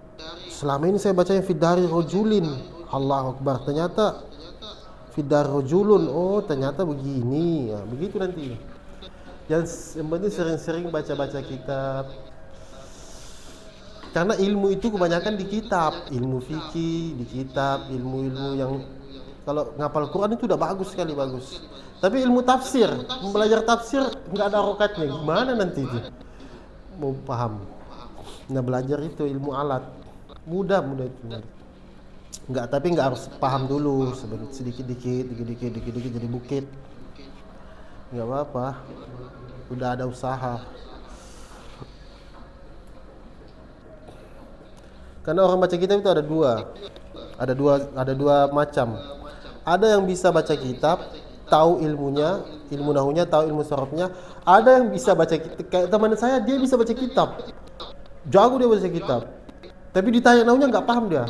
A: Selama ini saya bacanya Fidari Rojulin. Allahu Akbar, ternyata Fidari Rojulun. Oh ternyata begini ya, begitu nanti. Yang penting sering-sering baca-baca kitab. Karena ilmu itu kebanyakan di kitab, ilmu fikih di kitab, ilmu-ilmu yang kalau ngapal Quran itu udah bagus sekali, bagus. Tapi ilmu tafsir, belajar tafsir nggak ada rokatnya, gimana nanti itu mau paham? Nah belajar itu ilmu alat mudah itu. Tapi nggak harus paham dulu, sedikit-dikit jadi bukit. Nggak apa-apa, udah ada usaha. Karena orang baca kitab itu ada dua macam. Ada yang bisa baca kitab, tahu ilmunya, ilmu nahunya, tahu ilmu sorofnya. Ada yang bisa baca kitab, kayak teman saya, dia bisa baca kitab, jago dia baca kitab, tapi ditanya nahunya nggak paham dia.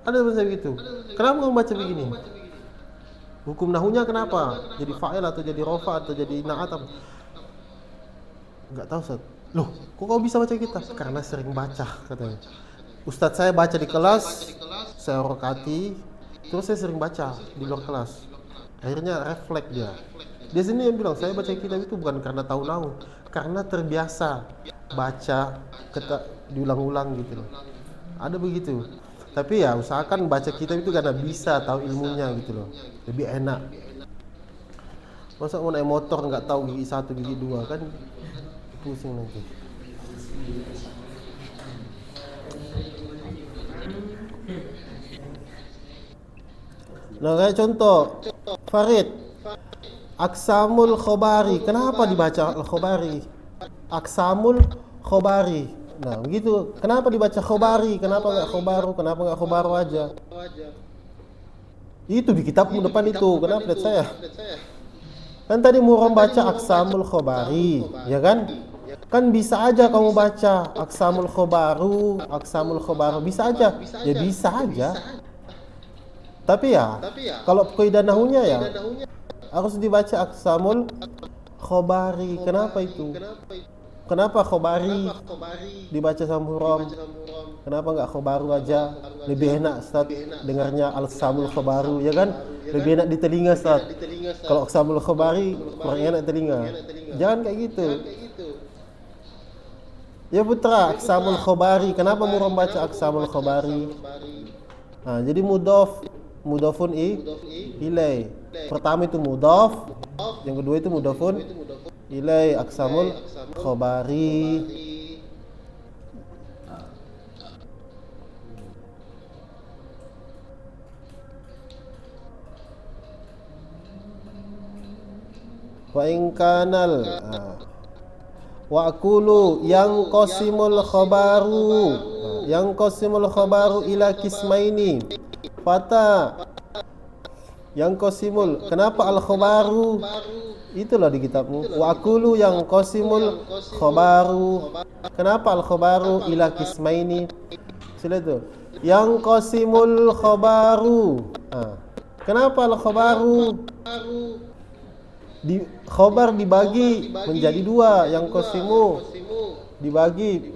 A: Ada teman saya gitu. Kenapa kamu baca begini? Hukum nahunya kenapa? Jadi fa'il atau jadi rofa atau jadi na'at? Nggak tahu, Ustaz. Loh, kok kau bisa baca kitab? Karena sering baca, katanya. Ustadz saya baca di kelas, saya rokati, terus saya sering baca di luar kelas. Akhirnya refleks dia. Dia sendiri yang bilang, saya baca kitab itu bukan karena tahu nahu, karena terbiasa baca diulang-ulang gitu loh. Ada begitu. Tapi ya usahakan baca kitab itu karena bisa tahu ilmunya gitu loh. Lebih enak. Masa mau naik motor nggak tahu gigi 1, gigi 2 kan pusing nanti. Nah kayak contoh Farid, Aksamul Khobari, kenapa dibaca Al-Khobari? Aksamul Khobari. Nah begitu, kenapa dibaca Khobari? Kenapa nggak Khobaru? Kenapa nggak Khobaru aja? Itu di kitabmu depan itu, kenapa lihat saya? Kan tadi Muram baca Aksamul Khobari, ya kan? Kan bisa aja kamu baca aksamul khobaru, bisa aja. Ya bisa aja. Tapi ya, kalau kaidah nahunya ya harus dibaca aksamul khobari. Kenapa itu? Kenapa khobari dibaca sama huram? Kenapa nggak khobaru aja? Lebih enak Ustaz dengarnya aksamul khobaru, ya kan? Lebih enak di telinga Ustaz. Kalau aksamul khobari kurang enak telinga. Jangan kayak gitu. Ya putra, aksamul khobari. Kenapa muram baca aksamul khobari? Nah, jadi mudhafun ilai. Pertama itu mudhaf, yang kedua itu mudhafun ilai, aksamul khobari. Wa in kanal wa aqulu yang qasimul khabaru ila kismaini fata yang qasimul. Kenapa al khabaru? Itulah di kitabmu. Wa aqulu yang qasimul khabaru. Kenapa al khabaru ila kismaini? Sila itu. Yang qasimul khabaru. Kenapa al khabaru? Khobar dibagi menjadi dua. Yang qasimu dibagi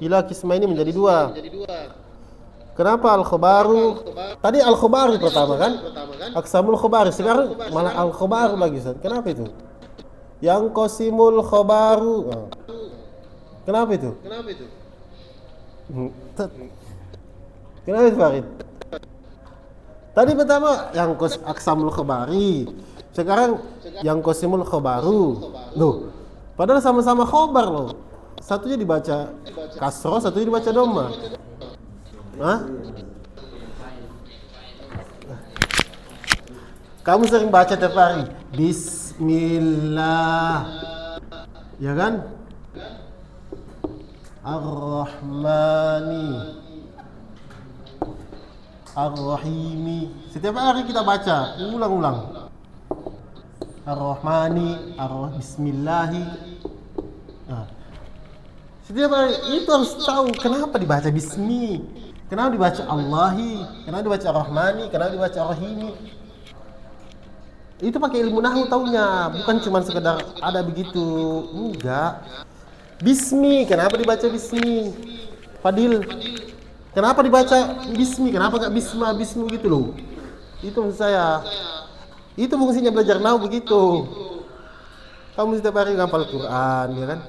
A: ila kismaini menjadi dua. Kenapa al-khobaru? Tadi al-khobaru pertama kan? Aksamul khobaru. Sekarang malah al-khobaru lagi. Kenapa itu? Yang qasimul khobaru. Kenapa itu? Kenapa itu Farid? Tadi pertama yang aksamul khobari. Sekarang yang qasimul khobaru. Loh, padahal sama-sama khobar loh. Satunya dibaca kasroh, satunya dibaca dhamma. Hah? Kamu sering baca tiap hari Bismillah, ya kan? Ar-Rahmani Ar-Rahimi. Setiap hari kita baca ulang-ulang Ar-Rahmani Bismillahi. Setiap hari itu harus tahu kenapa dibaca Bismi, kenapa dibaca Allahi, kenapa dibaca Ar-Rahmani, kenapa dibaca Ar-Rahimi. Itu pakai ilmu nahwu taunya, bukan cuma sekedar ada begitu. Enggak. Bismi, kenapa dibaca Bismi? Fadil, kenapa dibaca Bismi? Kenapa enggak Bisma, Bismu gitu loh. Itu maksud saya. Itu fungsinya belajar nahwu begitu. Kamu setiap hari ngapal Quran, ya kan?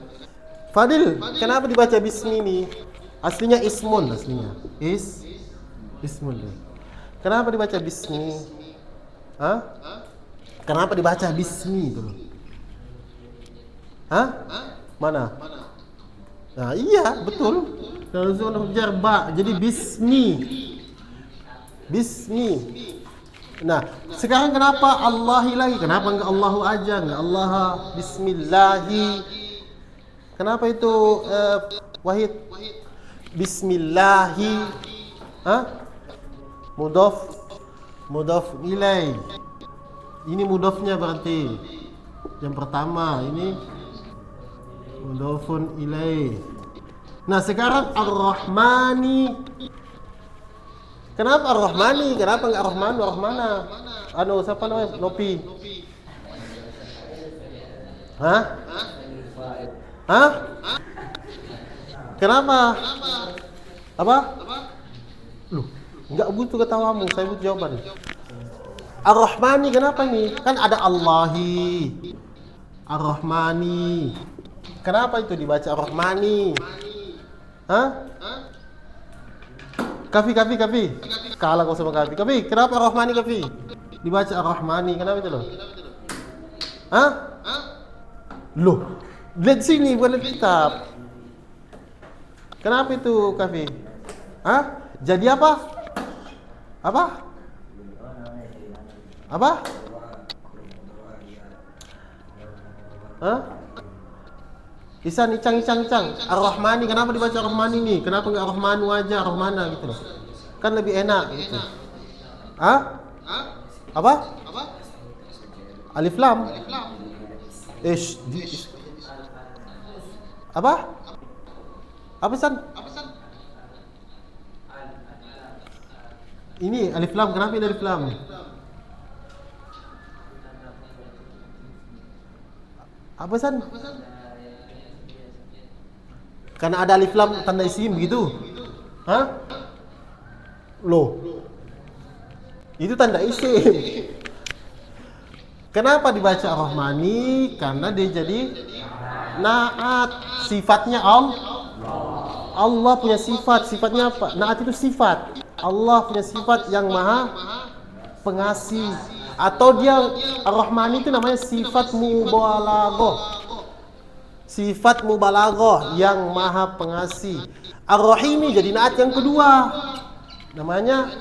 A: Fadil, kenapa dibaca Bismi ini? Aslinya ismun, aslinya. Ismun. Kenapa dibaca Bismi? Hah? Kenapa dibaca Bismi itu? Hah? Mana? Nah, iya, betul. Kalau sudah jarba, jadi Bismi. Nah, sekarang kenapa Allahi lagi? Kenapa enggak Allahu aja? Enggak Allah, Bismillahi. Kenapa itu Wahid? Bismillahi. Hah? Mudhaf ilai. Ini mudhafnya berarti. Yang pertama ini mudhafun ilai. Nah, sekarang Ar-Rahmani. Kenapa Ar-Rahmani? Kenapa enggak Ar-Rahmanu, Ar-Rahmana? Siapa namanya? Nopi. Hah? Kenapa? Apa? Loh, enggak butuh ketawamu, saya butuh jawaban. Ar-Rahmani kenapa ini? Kan ada Allahi. Ar-Rahmani. Kenapa itu dibaca Ar-Rahmani? Hah? Kafi. Kalah kau sama Kafi. Kenapa Ar-Rahmani Kafi? Dibaca Ar-Rahmani. Kenapa itu loh? Hah? Loh, lihat sini bukan lihat kitab. Kenapa itu Kafi? Hah? Jadi apa? Hah? Isan, icang. Ar-Rahmani, kenapa dibaca Ar-Rahmani nih? Kenapa enggak Ar-Rahmanu aja, Ar-Rahmana gitu loh. Kan lebih enak gitu. Hah? Apa? Alif lam. Apa? Apa San? Ini alif lam, kenapa ini alif lam? Apa San? Karena ada alif lam tanda isim begitu? Hah? Loh. Itu tanda isim. Kenapa dibaca Ar-Rahmani? Karena dia jadi naat. Sifatnya Allah punya sifat. Sifatnya apa? Naat itu sifat. Allah punya sifat yang maha pengasih. Atau dia Ar-Rahmani itu namanya sifat mubalaghah. Sifat mubalaghah yang maha pengasih. Ar-Rahimi jadi naat yang kedua. Namanya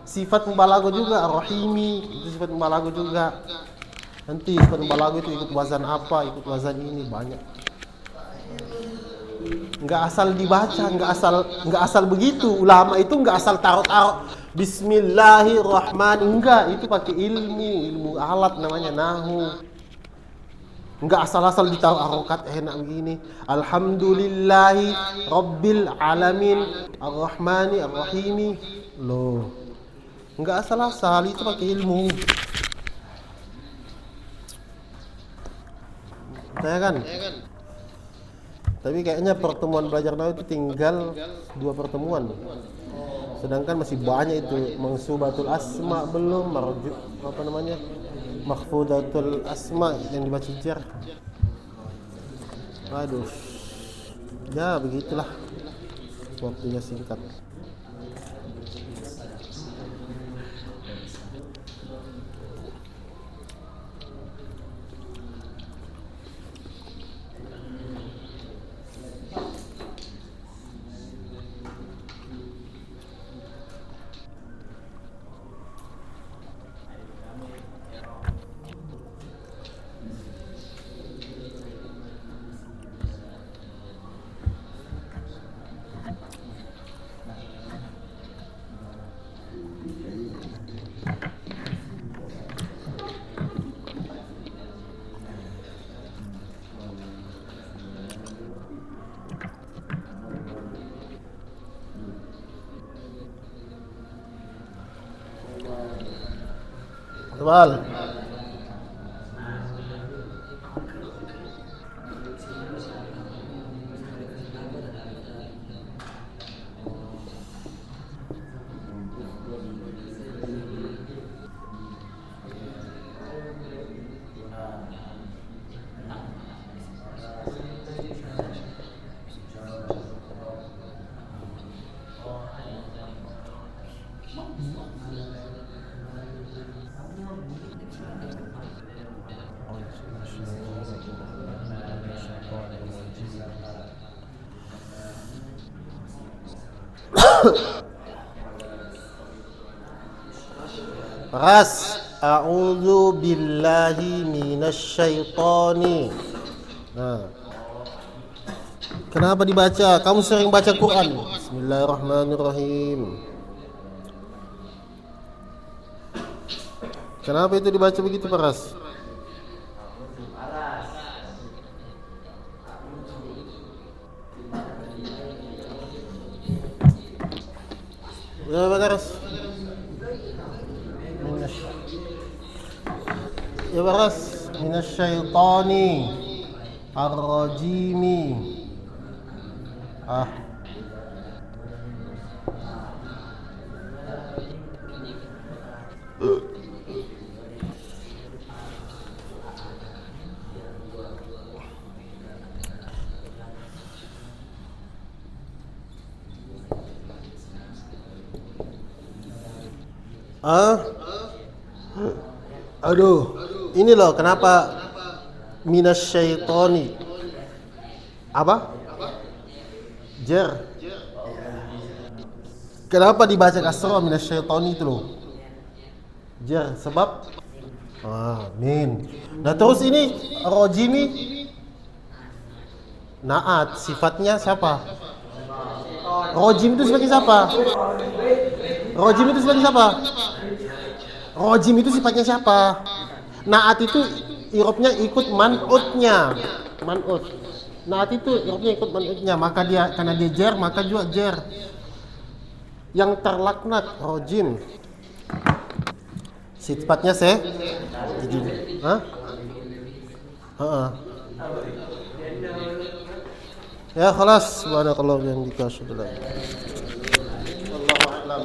A: sifat mubalaghah juga. Ar-Rahimi itu sifat mubalaghah juga. Nanti sifat mubalaghah itu ikut wazan apa, ikut wazan ini banyak. Enggak asal dibaca, enggak asal begitu. Ulama itu enggak asal taruh-taruh Bismillahirrahmanirrahim. Enggak, itu pakai ilmu alat namanya nahu. Enggak asal-asal ditaruh harokat enak begini. Alhamdulillahi Rabbil Alamin Ar-Rahmani Ar-Rahimi. Loh. Enggak asal-asal, itu pakai ilmu. Saya kan? Tapi kayaknya pertemuan belajar nahu itu tinggal 2 pertemuan. Sedangkan masih banyak itu. Mangsubatul asma belum, makhfudatul asma yang dibaca jar. Aduh. Ya begitulah. Waktunya singkat. Tebal. Ras, a'udzu billahi minasyaitani. Nah. Kenapa dibaca? Kamu sering baca Quran. Bismillahirrahmanirrahim. Kenapa itu dibaca begitu, Ras? Ya, Ras. Ya baras minasyaitani ar-rajimi. Aduh, ini loh kenapa minasyaitani. Apa? Jar. Kenapa dibaca kasrah minasyaitani itu loh? Jar, sebab min. Nah terus ini rojimi naat, sifatnya siapa? Rojim itu sebagai siapa? Rojim itu sebagai siapa? Rojim itu sifatnya siapa? Naat itu irobnya ikut man'utnya. Man'ut. Naat itu irobnya ikut man'utnya, maka dia karena dia jar maka juga jar. Yang terlaknat rojim. Sifatnya jadi ya khalas subhanakallah yang dikasih. Allahu a'lam.